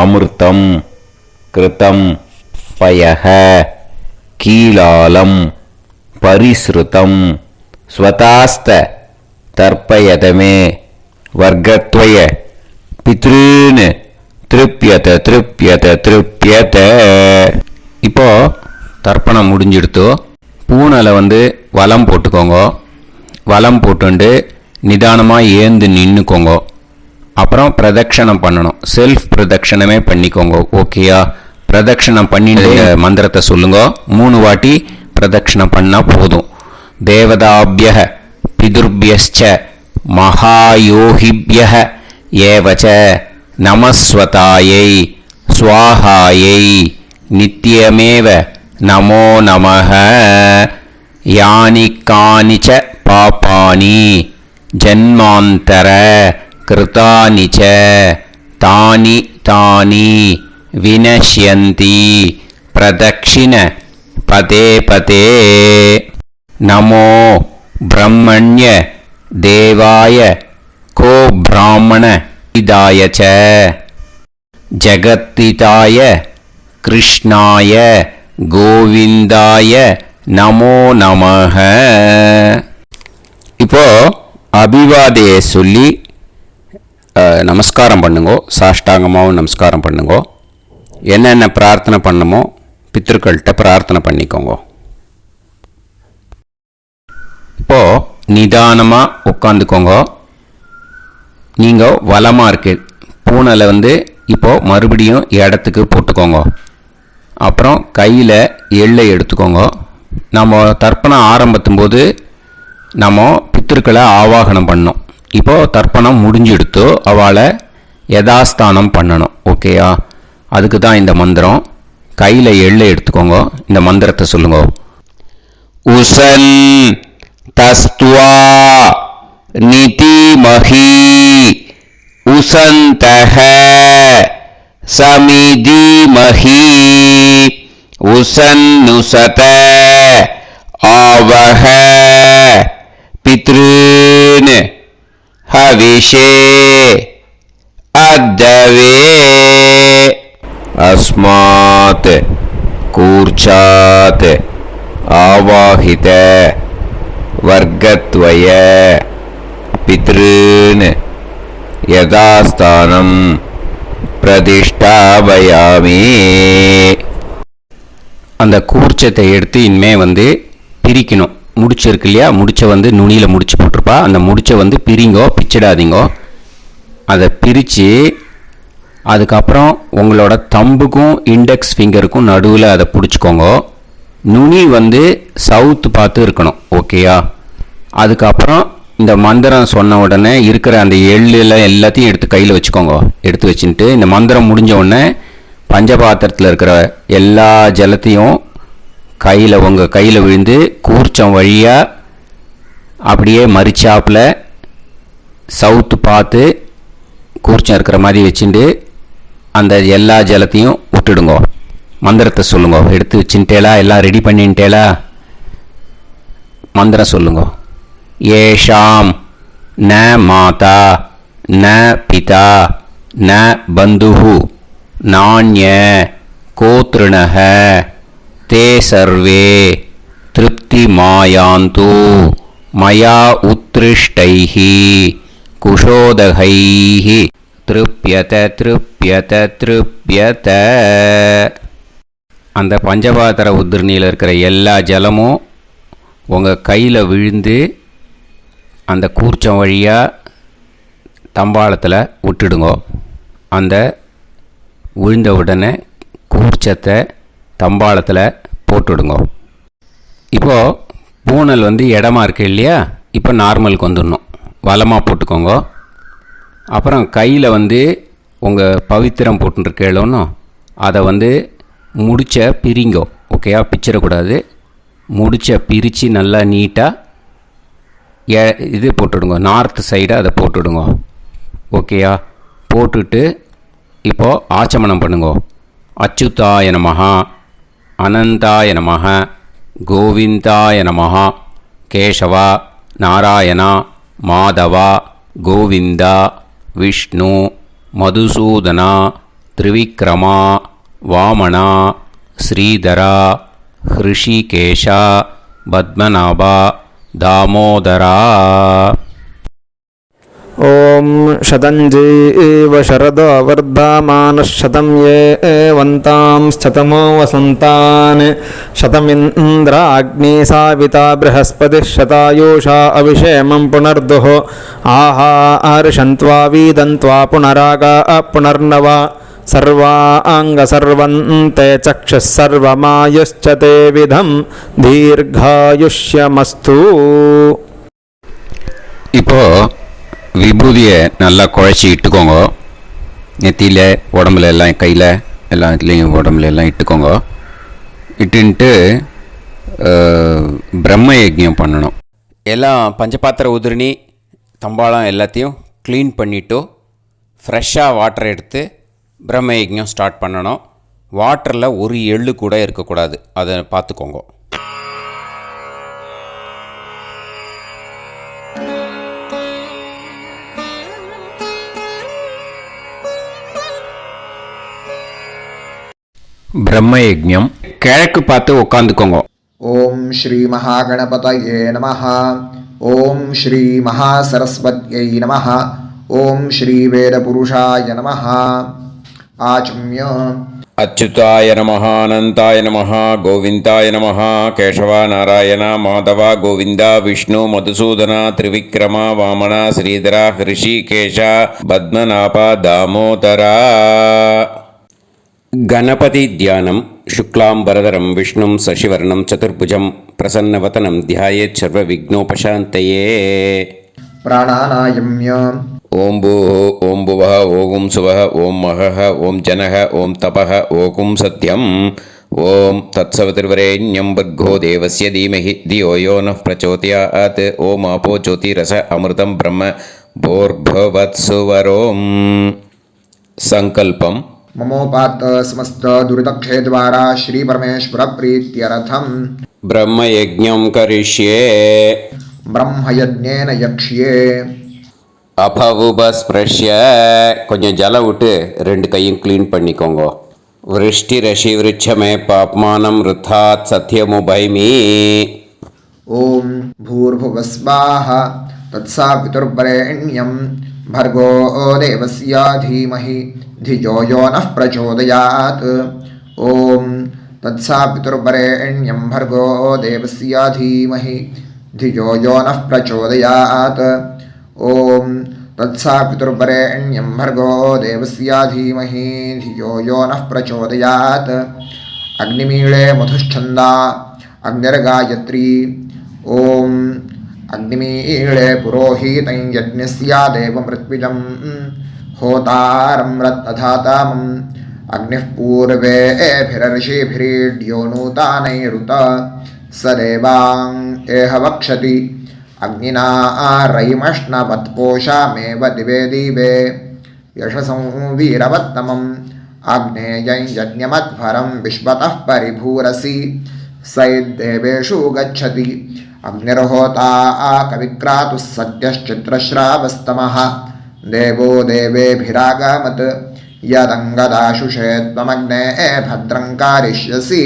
அமிர்தம் கிருதம் பயஹ கீலாலம் பரிஸ்ருதம் ஸ்வதாஸ்த தர்ப்பயதமே வர்க்கத்வய பித்ருன் திருப்யத திருப்யத திருப்யத. இப்போ தர்ப்பணம் முடிஞ்சிடுத்தோ. பூனலை வலம் போட்டுக்கோங்க. வலம் போட்டுண்டு நிதானமாக ஏந்து நின்றுக்கோங்க. அப்புறம் பிரதட்சணம் பண்ணணும். செல்ஃப் பிரதட்சணமே பண்ணிக்கோங்க. ஓகேயா? பிரதட்சணம் பண்ணிட்டு மந்திரத்தை சொல்லுங்க. 3 வாட்டி பிரதட்சணம் பண்ணால் போதும். தேவதாபிய பிதுர்பியஸ்ச மகாயோகிபிய ஏவச்ச நமஸ்வதாயை ஸ்வாஹாயை நித்யமேவ நமோ நமஹ. யானி கானிச்ச பாபானி ஜன்மாந்தர கிருதானி ச தானி தானி வினஷ்யந்தி பிரதக்ஷிண பதே பதே. நமோ பிரம்மண்ய தேவாய கோ பிராமண இதாய ச ஜகத்திதாய கிருஷ்ணாய கோவிந்தாய நமோ நமஹ. இப்போ அபிவாதையை சொல்லி நமஸ்காரம் பண்ணுங்கோ. சாஷ்டாங்கமாகவும் நமஸ்காரம் பண்ணுங்கோ. என்னென்ன பிரார்த்தனை பண்ணமோ பித்ருக்கள்கிட்ட பிரார்த்தனை பண்ணிக்கோங்க. இப்போது நிதானமாக உட்காந்துக்கோங்க. நீங்கள் வலமாக இருக்கு பூனலை இப்போது மறுபடியும் இடத்துக்கு போட்டுக்கோங்க. அப்புறம் கையில் எள்ளை எடுத்துக்கோங்க. நம்ம தர்ப்பணம் ஆரம்பத்தும் போது நம்ம பித்திருக்களை ஆவாகனம் பண்ணோம். இப்போது தர்ப்பணம் முடிஞ்செடுத்து அவளை யதாஸ்தானம் பண்ணணும். ஓகேயா? அதுக்கு தான் இந்த மந்திரம். கையில் எள்ளை எடுத்துக்கோங்க. இந்த மந்திரத்தை சொல்லுங்க. உசன் தஸ்துவா நிதிமஹி உசந்தஹ சமிதிமஹி உசன்னுசத ஆவஹ பித்ருன் ஹவிஷே அத்தவே. அஸ்மாத் கூர்ச்சாத் ஆவாஹித வர்க்கத்வய பித்ருன் யதாஸ்தானம் பிரதிஷ்டாபயாமி. அந்த கூர்ச்சத்தை எடுத்து இனிமே பிரிக்கணும். முடிச்சிருக்கு இல்லையா? முடிச்சை நுனியில் முடிச்சு போட்டிருப்பா. அந்த முடிச்சை பிரிங்கோ, பிச்சிடாதீங்கோ. அதை பிரித்து அதுக்கப்புறம் உங்களோட தம்புக்கும் இண்டெக்ஸ் ஃபிங்கருக்கும் நடுவில் அதை பிடிச்சிக்கோங்க. நுனி சவுத்து பார்த்து இருக்கணும். ஓகேயா? அதுக்கப்புறம் இந்த மந்திரம் சொன்ன உடனே இருக்கிற அந்த எள்ளில் எல்லாத்தையும் எடுத்து கையில் வச்சுக்கோங்க. எடுத்து வச்சுட்டு இந்த மந்திரம் முடிஞ்ச உடனே பஞ்சபாத்திரத்தில் இருக்கிற எல்லா ஜலத்தையும் உங்கள் கையில் விழுந்து கூர்ச்சம் வழியாக அப்படியே மறிச்சாப்பில் சவுத்து பார்த்து கூர்ச்சம் இருக்கிற மாதிரி வச்சுட்டு அந்த எல்லா ஜலத்தையும் விட்டுடுங்க. மந்திரத்தை சொல்லுங்க. எடுத்து வச்சுட்டேலா? எல்லாம் ரெடி பண்ணிட்டேலா? மந்திரம் சொல்லுங்க. ஏஷாம் ந மாதா ந பிதா ந பந்துஹு நாண்ய கோத்ருணஹ தே சர்வே திருப்தி மாயாந்து மயா உத்ருஷ்டைஹி குஷோதகைஹி திருப்யத திருப்யத திருப்யத. அந்த பஞ்சபாத்திர உதிரணியில் இருக்கிற எல்லா ஜலமும் உங்கள் கையில் விழுந்து அந்த கூர்ச்சம் வழியாக தம்பாளத்தில் விட்டுடுங்க. அந்த விழுந்த உடனே கூர்ச்சத்தை தம்பாளத்தில் போட்டுவிடுங்க. இப்போது பூனல் இடமா இருக்கு இல்லையா? இப்போ நார்மலுக்கு வந்துடணும். வலமாக போட்டுக்கோங்க. அப்புறம் கையில் வந்து உங்கள் பவித்திரம் போட்டுருக்கேளோன்னு அதை வந்து முடிச்ச பிரிங்கோ. ஓகேயா, பிச்சிடக்கூடாது. முடிச்ச பிரித்து நல்லா நீட்டாக இது போட்டுடுங்க, நார்த் சைடை அதை போட்டுடுங்க. ஓகேயா, போட்டுட்டு இப்போது ஆச்சமனம் பண்ணுங்க. அச்சுதாய நமஹ, அனந்தாய நமஹ, கோவிந்தாய நமஹ, கேசவா, நாராயணா, மாதவா, கோவிந்தா, விஷ்ணு, மதுசூதனா, திரிவிக்ரமா, வாமனா, ஸ்ரீதரா, ஹிருஷிகேஷா, பத்மநாபா, தாமோதரா. ॐ शतञ्जीव शरदो वर्धमानः शतं ये वन्तां शतमो वसन्तान् शतमिन्द्राग्नी साविता बृहस्पतिः शतायुषा अभिषेमं पुनर्दुः आहार्षन्त्वा वीदन्त्वा पुनरागा पुनर्नवा सर्वाङ्गसर्वन्ते चक्षुः सर्वमायुश्च ते विधं दीर्घायुष्यमस्तु. இப்போது விபூதியை நல்லா குழச்சி இட்டுக்கோங்க. நெத்தியில், உடம்புல எல்லாம், கையில் எல்லாம் இதுலேயும் உடம்புல எல்லாம் இட்டுக்கோங்க. இட்டுன்ட்டு பிரம்ம யஜ்ஞம் பண்ணணும். எல்லாம் பஞ்சபாத்திர உதிரணி தம்பாளம் எல்லாத்தையும் க்ளீன் பண்ணிவிட்டு ஃப்ரெஷ்ஷாக வாட்டர் எடுத்து பிரம்ம யஜ்ஞம் ஸ்டார்ட் பண்ணணும். வாட்டரில் ஒரு எள்ளு கூட இருக்கக்கூடாது, அதை பார்த்துக்கோங்க. பிரம்ம யஜ்ஞம் கிழக்கு பார்த்து உட்காந்துக்கோங்க. ஓம் ஸ்ரீ மகாகணபதயே நமஹ. ஓம் ஸ்ரீ மகாசரஸ்வத்யை நமஹ. ஓம் ஸ்ரீ வேதபுருஷாய நமஹ. ஆச்சம்ய அச்சுதாய நமஹ, அனந்தாய நமஹ, கோவிந்தாய நமஹ, கேசவா, நாராயணா, மாதவா, கோவிந்தா, விஷ்ணு, மதுசூதனா, திரிவிக்ரமா, வாமனா, ஸ்ரீதரா, ஹிருஷிகேஷா, பத்மநாபா, தாமோதரா. கணபதி தியானம். शुक्लांबरधरं विष्णुं शशिवर्णं चतुर्भुजं प्रसन्नवदनं ध्यायेत् सर्वविघ्नोपशान्तये. प्राणानायम्य ओं भूः ओं भुवः ओं सुवः ओं महः ओं जनः ओं तपः ओं सत्यम् ओं तत्सवितुर्वरेण्यं भर्गो देवस्य धीमहि धियो यो नः प्रचोदयात्. ओं आपो ज्योतिरस अमृतं ब्रह्म भूर्भुवत्सुवरों. संकल्पम. ममोपात समस्त दुरितक्षय द्वारा श्री परमेश्वर प्रीत्यर्थम ब्रह्मयज्ञं करिष्ये. ब्रह्मयज्ञेन यक्ष्ये. அபவுபஸ்பிரஷ்ய கொஞ்சம் ஜலம் விட்டு ரெண்டு கையும் க்ளீன் பண்ணிக்கோங்க. விருஷ்டி ரஷி விருட்சமே பாப்மானம் ருத்தாத் சத்யமுபைமி. ஓம் பூர்புவஸ்வாஹா தத்சாவிதுர்வரெண்யம் भर्गो देवस्य धीमहि धियो यो नः प्रचोदयात्. ॐ तत्सावितुर्वरेण्यं भर्गो देवस्य धीमहि धियो यो नः प्रचोदयात्. ॐ तत्सावितुर्वरेण्यं भर्गो देवस्य धीमहि धियो यो नः प्रचोदयात्. अग्निमीळे मधुश्छन्दा अग्निर्गायत्री. ॐ अग्निमीळे पुरोहितं यज्ञस्य देवमृत्विजं होतारं रत्नधातामम् अग्निः पूर्वेभिरर्षिभिरीड्यो नूतानैरुत स देवां एह वक्षति. अग्निना रयिमष्णवत्पोषामेव दिवे दिवे यशसं वीरवत्तमम् आग्नेयं यज्ञमध्वरं विश्वतः परिभूरसि सैद्देवेषु गच्छति. अग्निर्होता कविक्रातुः सद्यश्चित्रश्रावस्तमः देवो देवेभिरागमत्. यदङ्गदाशुषे त्वमग्ने भद्रं कारिष्यसि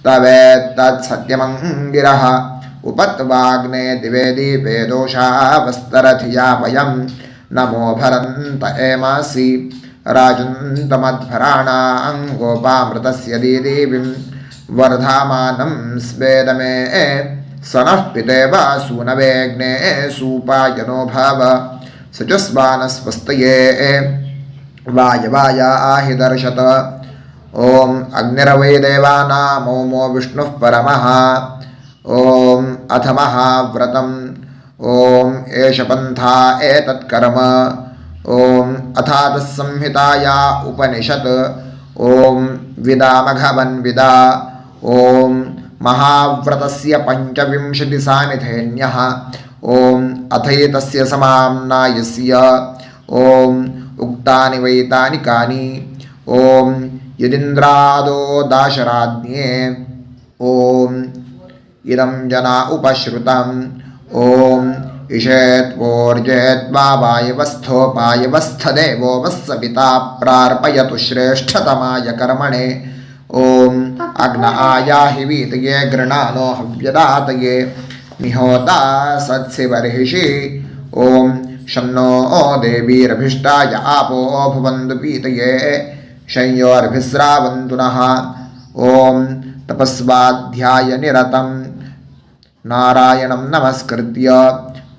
तवेत्तत्सत्यमङ्गिरः. उपत्वाग्ने दिवे दिवे दोषावस्तरधिया वयं नमो भरन्त एमासि. राजन्तमध्वराणां गोपामृतस्य दीदेवीं वर्धामानं स्वेदमे स नः पितेवा सूनवेग्ने सूपायनो भव. सुजुस्वानस्वस्तये वायवायाहि दर्शत. ॐ अग्निरवै देवानामोमो विष्णुः परमः. ॐ अथ महाव्रतम्. ॐ एष पन्था एतत्कर्म. ॐ अथातसंहिताया उपनिषत् ॐ विदामघवन्विदा ॐ महाव्रतस्य पञ्चविंशतिसामिथेन्यः ॐ अथैतस्य समाम्नायस्य ॐ उक्तानि वैतानि कानि ॐ यदिन्द्रादो दाशराज्ञे ॐ इदं जना उपश्रुतम् ॐ इषेत्वोर्जेत्वावायवस्थोपायवस्थदेवो वस्सपिता प्रार्पयतु श्रेष्ठतमाय कर्मणे ॐ अग्न आयाहि वीतये गृणानो हव्यदातये निहोता सत्सिवर्हिषि ॐ शन्नो देवीरभिष्टाय आपो भवन्तु पीतये शय्योर्भिस्रावन्तु नः ॐ तपस्वाध्यायनिरतं नारायणं नमस्कृत्य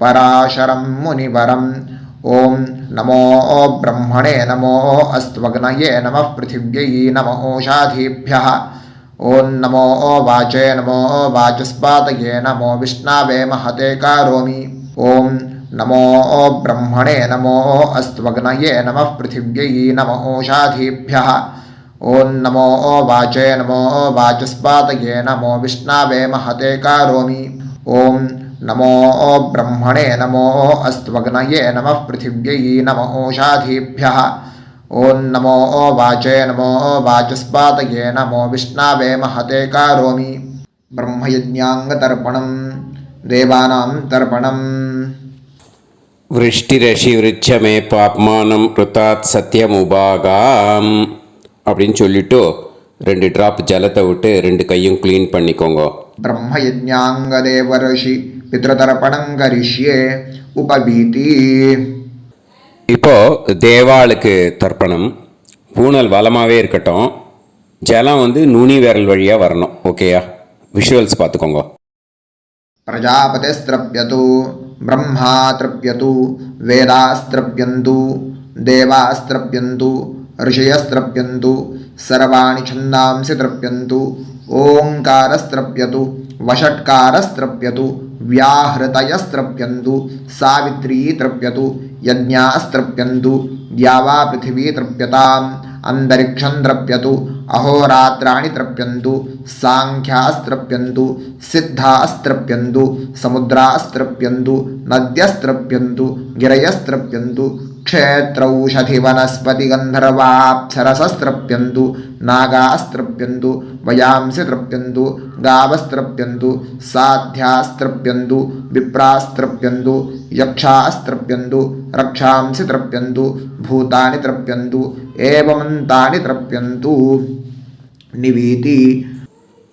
पराशरं मुनिवरं ॐ नमो ब्रह्मणे नमो अस्त्वग्नये नमः पृथिव्यै नमो ओषाधीभ्यः ॐ नमो वाचे नमो वाचस्पातये नमो विष्णवे महते करोमि ॐ नमो ब्रह्मणे नमो अस्त्वग्नये नमः पृथिव्यै नमो ओषाधीभ्यः ॐ नमो वाचे नमो वाचस्पातये नमो विष्णवे महते करोमि ॐ नमो ब्रह्मणे नमो अस्त्वग्नये नमः पृथिव्यै नमो ओषाधीभ्यः ॐ नमो वाचे नमो वाचस्पातये नमो विष्णवे महते करोमि ब्रह्मयज्ञाङ्गतर्पणं देवानां तर्पणम् விருஷ்டிரஷி விருட்சமே பாப்மானம் ருத்தாத் சத்தியமுபாகாம் அப்படின்னு சொல்லிட்டு 2 ட்ராப் ஜலத்தை விட்டு 2 கையும் க்ளீன் பண்ணிக்கோங்க. ब्रह्मयज्ञाङ्गदेवर्षि पितृतर्पणं करिष्ये उपवीति இப்போ தேவாளுக்கு தர்ப்பணம். பூனல் வலமாகவே இருக்கட்டும், ஜலம் வந்து நுனி விரல் வழியாக வரணும். ஓகேயா? விஷுவல்ஸ் பார்த்துக்கோங்க. प्रजापतिस्त्रप्यतु ब्रह्मा तृप्यतु वेदास्त्रप्यन्तु देवास्त्रप्यन्तु ऋषयस्त्रप्यन्तु सर्वाणि छन्दांसि तृप्यन्तु ओङ्कारस्त्रप्यतु वषट्कारस्त्रप्यतु व्याहृतयस्त्रप्यन्तु सावित्री तृप्यतु यज्ञास्त्रप्यन्तु द्यावा पृथिवी तृप्यताम् अन्तरिक्षं तृप्यतु अहोरात्राणि तृप्यन्तु सांख्यास्त्रप्यन्तु सिद्धास्त्रप्यन्तु समुद्रास्त्रप्यन्तु नद्यस्त्रप्यन्तु गिरयस्त्रप्यन्तु क्षेत्रौषधिवनस्पतिगन्धर्वाप्सरसस्त्रप्यन्तु नागास्त्रप्यन्तु वयांसि तृप्यन्तु गावस्त्रप्यन्तु साध्यास्त्रप्यन्तु विप्रास्त्रप्यन्तु यक्षास्त्रप्यन्तु रक्षांसि तृप्यन्तु भूतानि तृप्यन्तु एवमन्तानि तृप्यन्तु निवीति.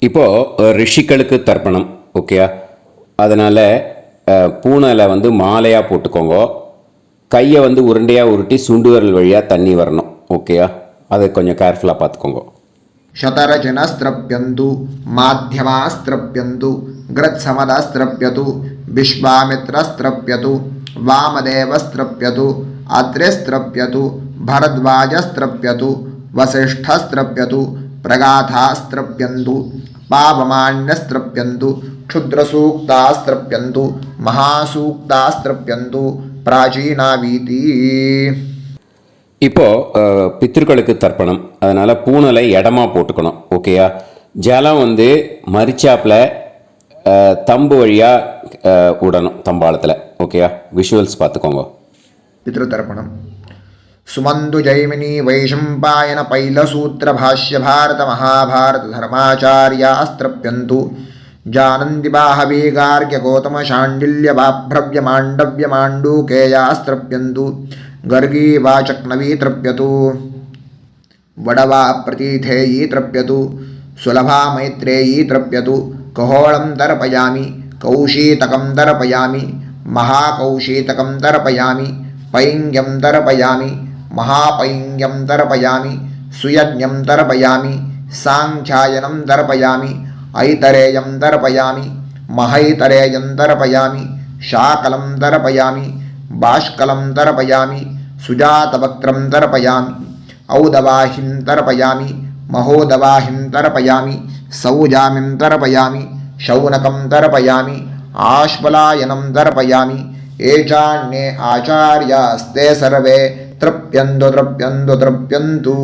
இப்போது ரிஷிகளுக்கு தர்ப்பணம். ஓகேயா? அதனால் பூனலை வந்து மாலையாக போட்டுக்கோங்க. கையை வந்து உருண்டையாக உருட்டி சுண்டு விரல் வழியாக தண்ணி வரணும். ஓகேயா? அதை கொஞ்சம் கேர்ஃபுல்லாக பார்த்துக்கோங்க. शतरजनस्त्रप्यन्तु माध्यमास्त्रप्यन्तु गृत्समदस्त्रप्यतु विश्वामित्रस्त्रप्यतु वामदेवस्त्रप्यतु अत्रिस्त्रप्यतु भरद्वाजस्त्रप्यतु वसिष्ठस्त्रप्यतु प्रगाथास्त्रप्यन्तु पावमान्यस्त्रप्यन्तु क्षुद्रसूक्तास्त्रप्यन्तु महासूक्तास्त्रप्यन्तु प्राचीनावीति. இப்போது பித்ருக்களுக்கு தர்ப்பணம். அதனால் பூனலை இடமா போட்டுக்கணும். ஓகேயா? ஜலம் வந்து மரிச்சாப்பில் தம்பு வழியாக விடணும், தம்பாளத்தில். ஓகேயா? விஷுவல்ஸ் பார்த்துக்கோங்க. पितृतर्पणं सुमन्तु जैमिनी वैशम्पायन पैलसूत्र भाष्य भारत महाभारत धर्माचार्यास्त्रप्यन्तु जानन्ति बाहवे गार्ग्य गौतम शाण्डिल्य बाभ्रव्य माण्डव्य माण्डूकेयास्त्रप्यन्तु गर्गी वाचक्नवी तृप्यतु वडवा प्रतीथेयी तृप्यतु सुलभा मैत्रेयी तृप्यतु कहोळं तर्पयामि कौशीतकं तर्पयामि महाकौशीतकं तर्पयामि पैङ्ग्यं तर्पयामि महापैङ्ग्यं तर्पयामि सुयज्ञं तर्पयामि सांख्यायनं तर्पयामि ऐतरेयं तर्पयामि महैतरेयं तर्पयामि शाकलं तर्पयामि बाष्कलं तर्पयामि सुजातवक्त्रं तर्पयामि औदवाहिं तर्पयामि महोदवाहिं तर्पयामि सौजामिं तर्पयामि शौनकं तर्पयामि आश्वलायनं तर्पयामि ये चान्ये आचार्यास्ते सर्वे तृप्यन्तु तृप्यन्तु तृप्यन्तु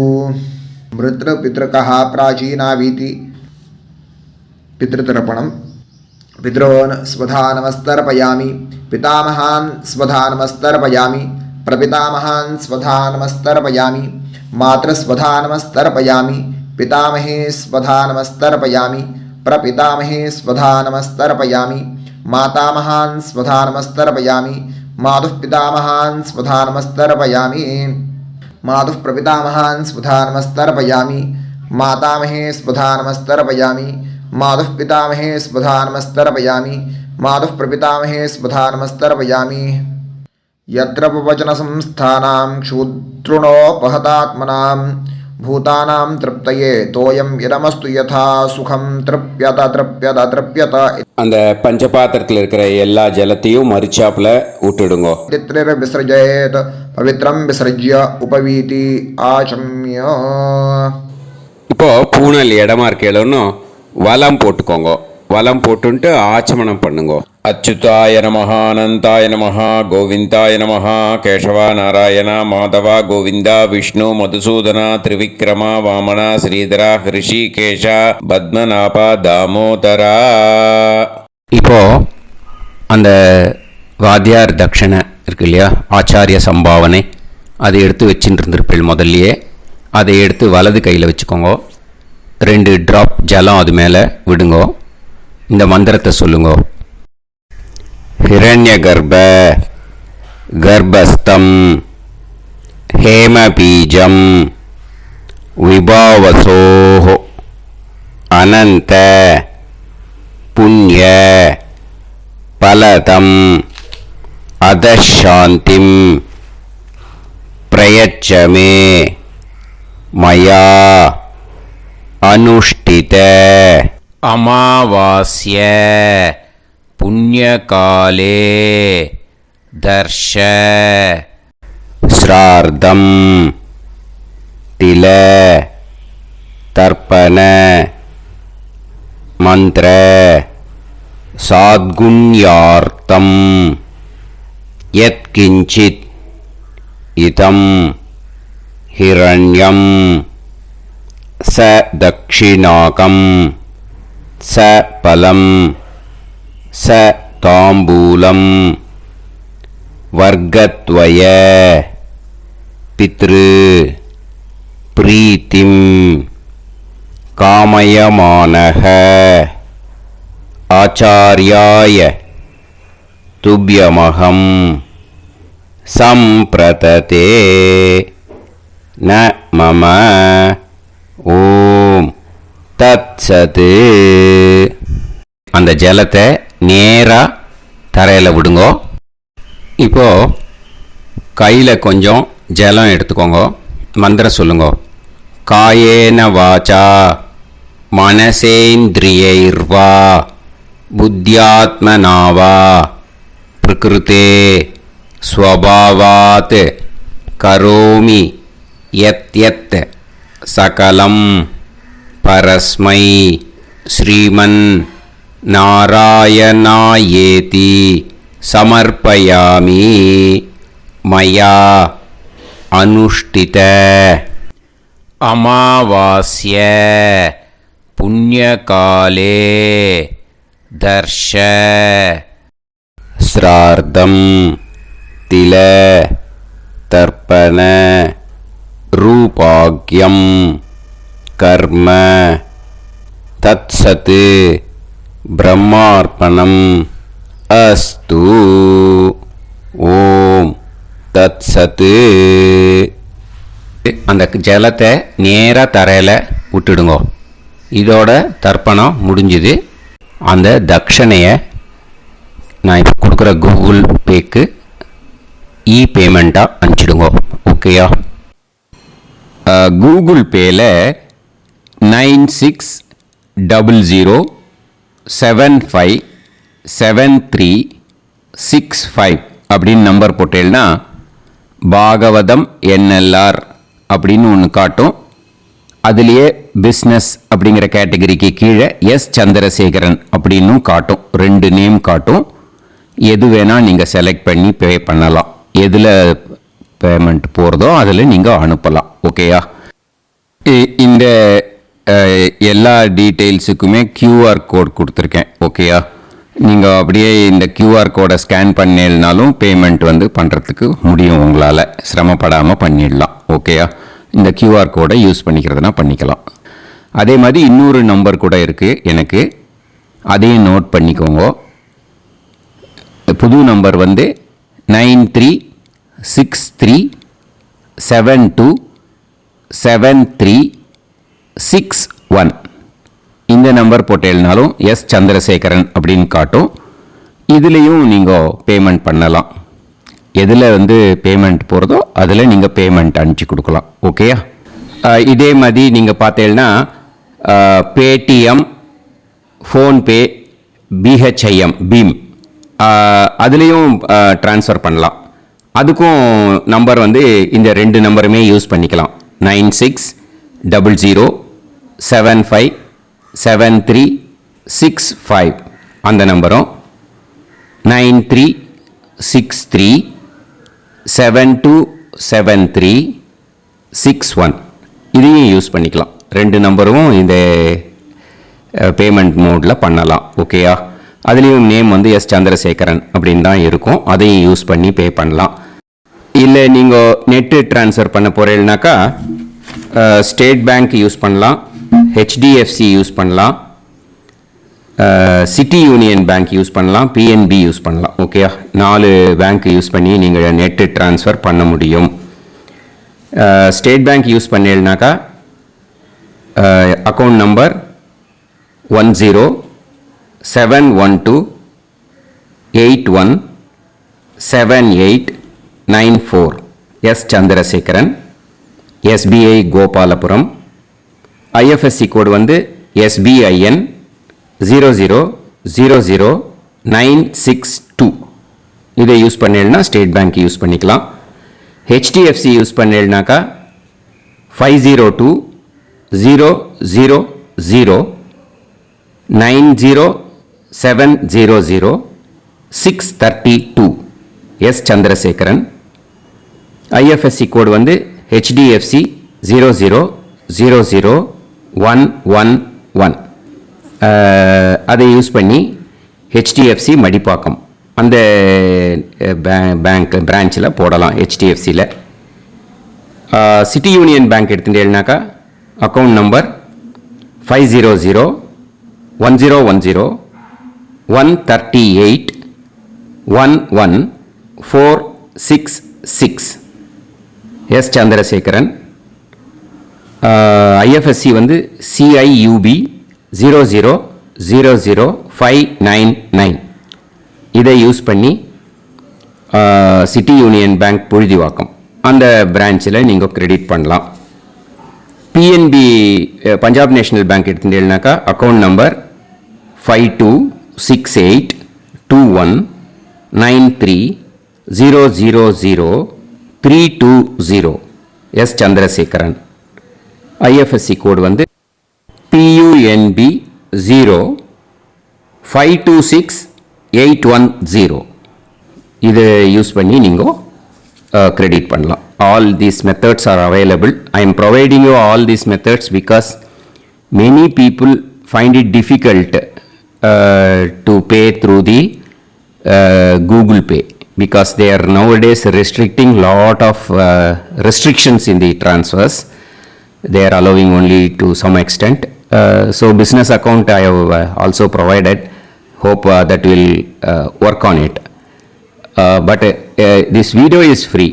मृतृपितृकः प्राचीनावीति पितृतर्पणम् पितॄन् स्वधा नमस्तर्पयामि पितामहान् स्वधा नमस्तर्पयामि प्रपितामहान् स्वधा नमस्तर्पयामि मातृस्वधा नमस्तर्पयामि पितामहे स्वधा नमस्तर्पयामि प्रपितामहे स्वधा नमस्तर्पयामि मातामहान् स्वधा नमस्तर्पयामि मातुः पितामहान् स्वधा नमस्तर्पयामि मातुः प्रपितामहान् स्वधा नमस्तर्पयामि मातामहे स्वधा नमस्तर्पयामि मातुः पितामहे स्वधा नमस्तर्पयामि मातुः प्रपितामहे स्वधा नमस्तर्पयामि यत्र वचनसंस्थानां क्षूद्रुणोपहतात्मनां भूतानां तृप्तये तोयं इदमस्तु यथा सुखं तृप्यत तृप्यत तृप्यत அந்த பஞ்சபாத்திரத்தில் இருக்கிற எல்லா ஜலத்தையும் மறிச்சாப்புல விட்டுடுங்கோ. विसृजेत पवित्रं विसृज्य उपवीति आचम्य இப்போ பூனல் இடமா இருக்கேன்னு வலம் போட்டுக்கோங்க. வலம் போட்டுன்ட்டு ஆச்சமனம் பண்ணுங்க. அச்சுதாய நமஹ அனந்தாய நமஹ கோவிந்தாய நமஹ கேசவா நாராயண மாதவா கோவிந்தா விஷ்ணு மதுசூதனா திரிவிக்ரமா வாமனா ஸ்ரீதரா ஹிருஷிகேஷா பத்மநாபா தாமோதரா. இப்போ அந்த வாத்தியார் தட்சணை இருக்கு இல்லையா, ஆச்சாரிய சம்பாவனை, அதை எடுத்து வச்சுட்டு இருந்திருப்பேன் முதல்லையே. அதை எடுத்து வலது கையில் வச்சுக்கோங்க. 2 ட்ராப் ஜலம் அது மேலே விடுங்கோ. இந்த மந்திரத்தை சொல்லுங்கோ. ஹிரண்ய கர்ப்ப கர்ப்பஸ்தம் ஹேமபீஜம் விபாவசோஹ அனந்த புண்ணிய பலதம் அதசாந்திம் பிரயச்சமே மயா அனுஷ்டித அமாவாஸ்ய புண்ணியகாலே தர்ஷ ஸ்ரார்த்தம் தில தர்ப்பண மந்திர சாத்குண்யார்த்தம் யத்கிஞ்சித் இதம் ஹிரண்யம் ச தக்ஷிணாகம் ச பலம் ச தாம்பூலம் வர்க்கத்வய பித்ரு பிரீத்திம் காமயமானஹ ஆச்சார்யாய துப்யமகம் சம்பிரததே ந மம ஓம் தத்சத். அந்த ஜலத்தை நேராக தரையில் விடுங்கோ. இப்போது கையில் கொஞ்சம் ஜலம் எடுத்துக்கோங்க. மந்திரம் சொல்லுங்க. காயேன வாச்சா மனசேந்திரியைர்வா புத்தியாத்மனாவா பிரகிருதே ஸ்வபாவாத் கரோமி யத் யத் சகலம் பரஸ்மை ஸ்ரீமன் நாராயணாயேதி சமர்ப்பயாமி மயா அனுஷ்டித அமாவாஸ்ய புண்ணியகாலே தர்ஷ ஸ்ரார்த்தம் தில தர்ப்பண ரூபாக்யம் கர்ம தத்சத் பிரம்மார்ப்பணம் அஸ்து. ஓம் தத்சத். அந்த ஜலத்தை நேராக தரையில் விட்டுடுங்க. இதோட தர்ப்பணம் முடிஞ்சுது. அந்த தட்சணையை நான் இப்போ கொடுக்குற கூகுள் பேக்கு பேமெண்ட்டாக அனுப்பிச்சிடுங்க. ஓகேயா? கூகுள் பேயில் 9600757365 அப்படின்னு நம்பர் போட்டேன்னா பாகவதம் NLR அப்படின்னு ஒன்று காட்டும். அதுலேயே பிஸ்னஸ் அப்படிங்கிற கேட்டகரிக்கு கீழே எஸ் சந்திரசேகரன் அப்படின்னும் காட்டும். 2 நேம் காட்டும். எது வேணால் நீங்கள் செலக்ட் பண்ணி பே பண்ணலாம். எதில் பேமெண்ட் போகிறதோ அதில் நீங்கள் அனுப்பலாம். ஓகேயா? இந்த எல்லா டீட்டெயில்ஸுக்குமே கியூஆர் கோட் கொடுத்துருக்கேன். ஓகேயா? நீங்கள் அப்படியே இந்த கியூஆர் கோடை ஸ்கேன் பண்ணினாலும் பேமெண்ட் வந்து பண்ணுறதுக்கு முடியும். உங்களால் சிரமப்படாமல் பண்ணிடலாம். ஓகேயா? இந்த கியூஆர் கோடை யூஸ் பண்ணிக்கிறதுனா பண்ணிக்கலாம். அதே மாதிரி இன்னொரு நம்பர் கூட இருக்குது எனக்கு, அதையும் நோட் பண்ணிக்கோங்க. புது நம்பர் வந்து 9363727361. இந்த நம்பர் போட்டேல்னாலும் எஸ் சந்திரசேகரன் அப்படின்னு காட்டும். இதுலேயும் நீங்கள் பேமெண்ட் பண்ணலாம். எதில் வந்து பேமெண்ட் போகிறதோ அதில் நீங்கள் பேமெண்ட் அனுப்பிச்சி கொடுக்கலாம். ஓகேயா? இதே மாதிரி நீங்கள் பார்த்தீங்கன்னா பேடிஎம், ஃபோன்பே, பிஹெச்ஐஎம், பீம் அதுலேயும் ட்ரான்ஸ்ஃபர் பண்ணலாம். அதுக்கும் நம்பர் வந்து இந்த 2 நம்பருமே யூஸ் பண்ணிக்கலாம். 9600757365 அந்த நம்பரும் 9363727361 இதையும் யூஸ் பண்ணிக்கலாம். 2 நம்பரும் இந்த பேமெண்ட் மோடில் பண்ணலாம். ஓகேயா? அதுலேயும் நேம் வந்து எஸ் சந்திரசேகரன் அப்படின்னு தான் இருக்கும். அதையும் யூஸ் பண்ணி பே பண்ணலாம். இல்லை நீங்கள் நெட்டு ட்ரான்ஸ்ஃபர் பண்ண போகிறீங்கனாக்கா ஸ்டேட் பேங்க் யூஸ் பண்ணலாம், ஹெச்டிஎஃப்சி யூஸ் பண்ணலாம், சிட்டி யூனியன் பேங்க் யூஸ் பண்ணலாம், பிஎன்பி யூஸ் பண்ணலாம். ஓகேயா? 4 பேங்க் யூஸ் பண்ணி நீங்கள் நெட்டு ட்ரான்ஸ்ஃபர் பண்ண முடியும். ஸ்டேட் பேங்க் யூஸ் பண்ணீங்கனாக்கா account number 1071281789 S Chandrasekaran, SBI Gopalapuram. IFSC code வந்து SBIN 0000962. இதை யூஸ் பண்ணீங்கன்னா ஸ்டேட் பேங்க் யூஸ் பண்ணிக்கலாம். ஹெச்டிஎஃப்சி யூஸ் பண்ணீங்கனாக்கா 5020090700 எஸ் சந்திரசேகரன். ஐஎஃப்எஸ்சி கோடு வந்து HDFC 0000111. அதை யூஸ் பண்ணி HDFC மடிப்பாக்கம் அந்த பேங்க் பிரான்ச்சில் போடலாம். HDFCயில் சிட்டி யூனியன் பேங்க் எடுத்துட்டேன்னாக்கா account number 5001010381146 S Chandrasekaran. IFSC வந்து CIUB 0000599. இதை யூஸ் பண்ணி சிட்டி யூனியன் பேங்க் புழுதிவாக்கம் அந்த பிரான்ச்சில் நீங்கள் கிரெடிட் பண்ணலாம். பிஎன்பி பஞ்சாப் நேஷனல் பேங்க் எடுத்துட்டீங்கன்னாக்கா account number 52682193000320 S Chandrasekaran. IFSC code வந்து PUNB 0526810. இதை யூஸ் பண்ணி நீங்கள் கிரெடிட் பண்ணலாம். All these methods are available. I am providing you all these methods because many people find it difficult to pay through the Google Pay because they are nowadays restricting lot of restrictions in the transfers. They are allowing only to some extent. So business account I have also provided. Hope that will work on it. But this video is free.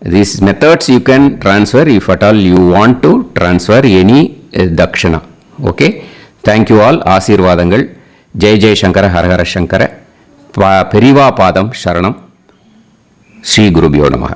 These methods you can transfer if at all you want to transfer any dakshana. Okay. Thank you all. ஆசீர்வாதங்கள். ஜெய் ஜெய் சங்கர ஹர ஹர சங்கர. பெரிவா பாதம் சரணம். ஸ்ரீ குருபியோ நமஹ.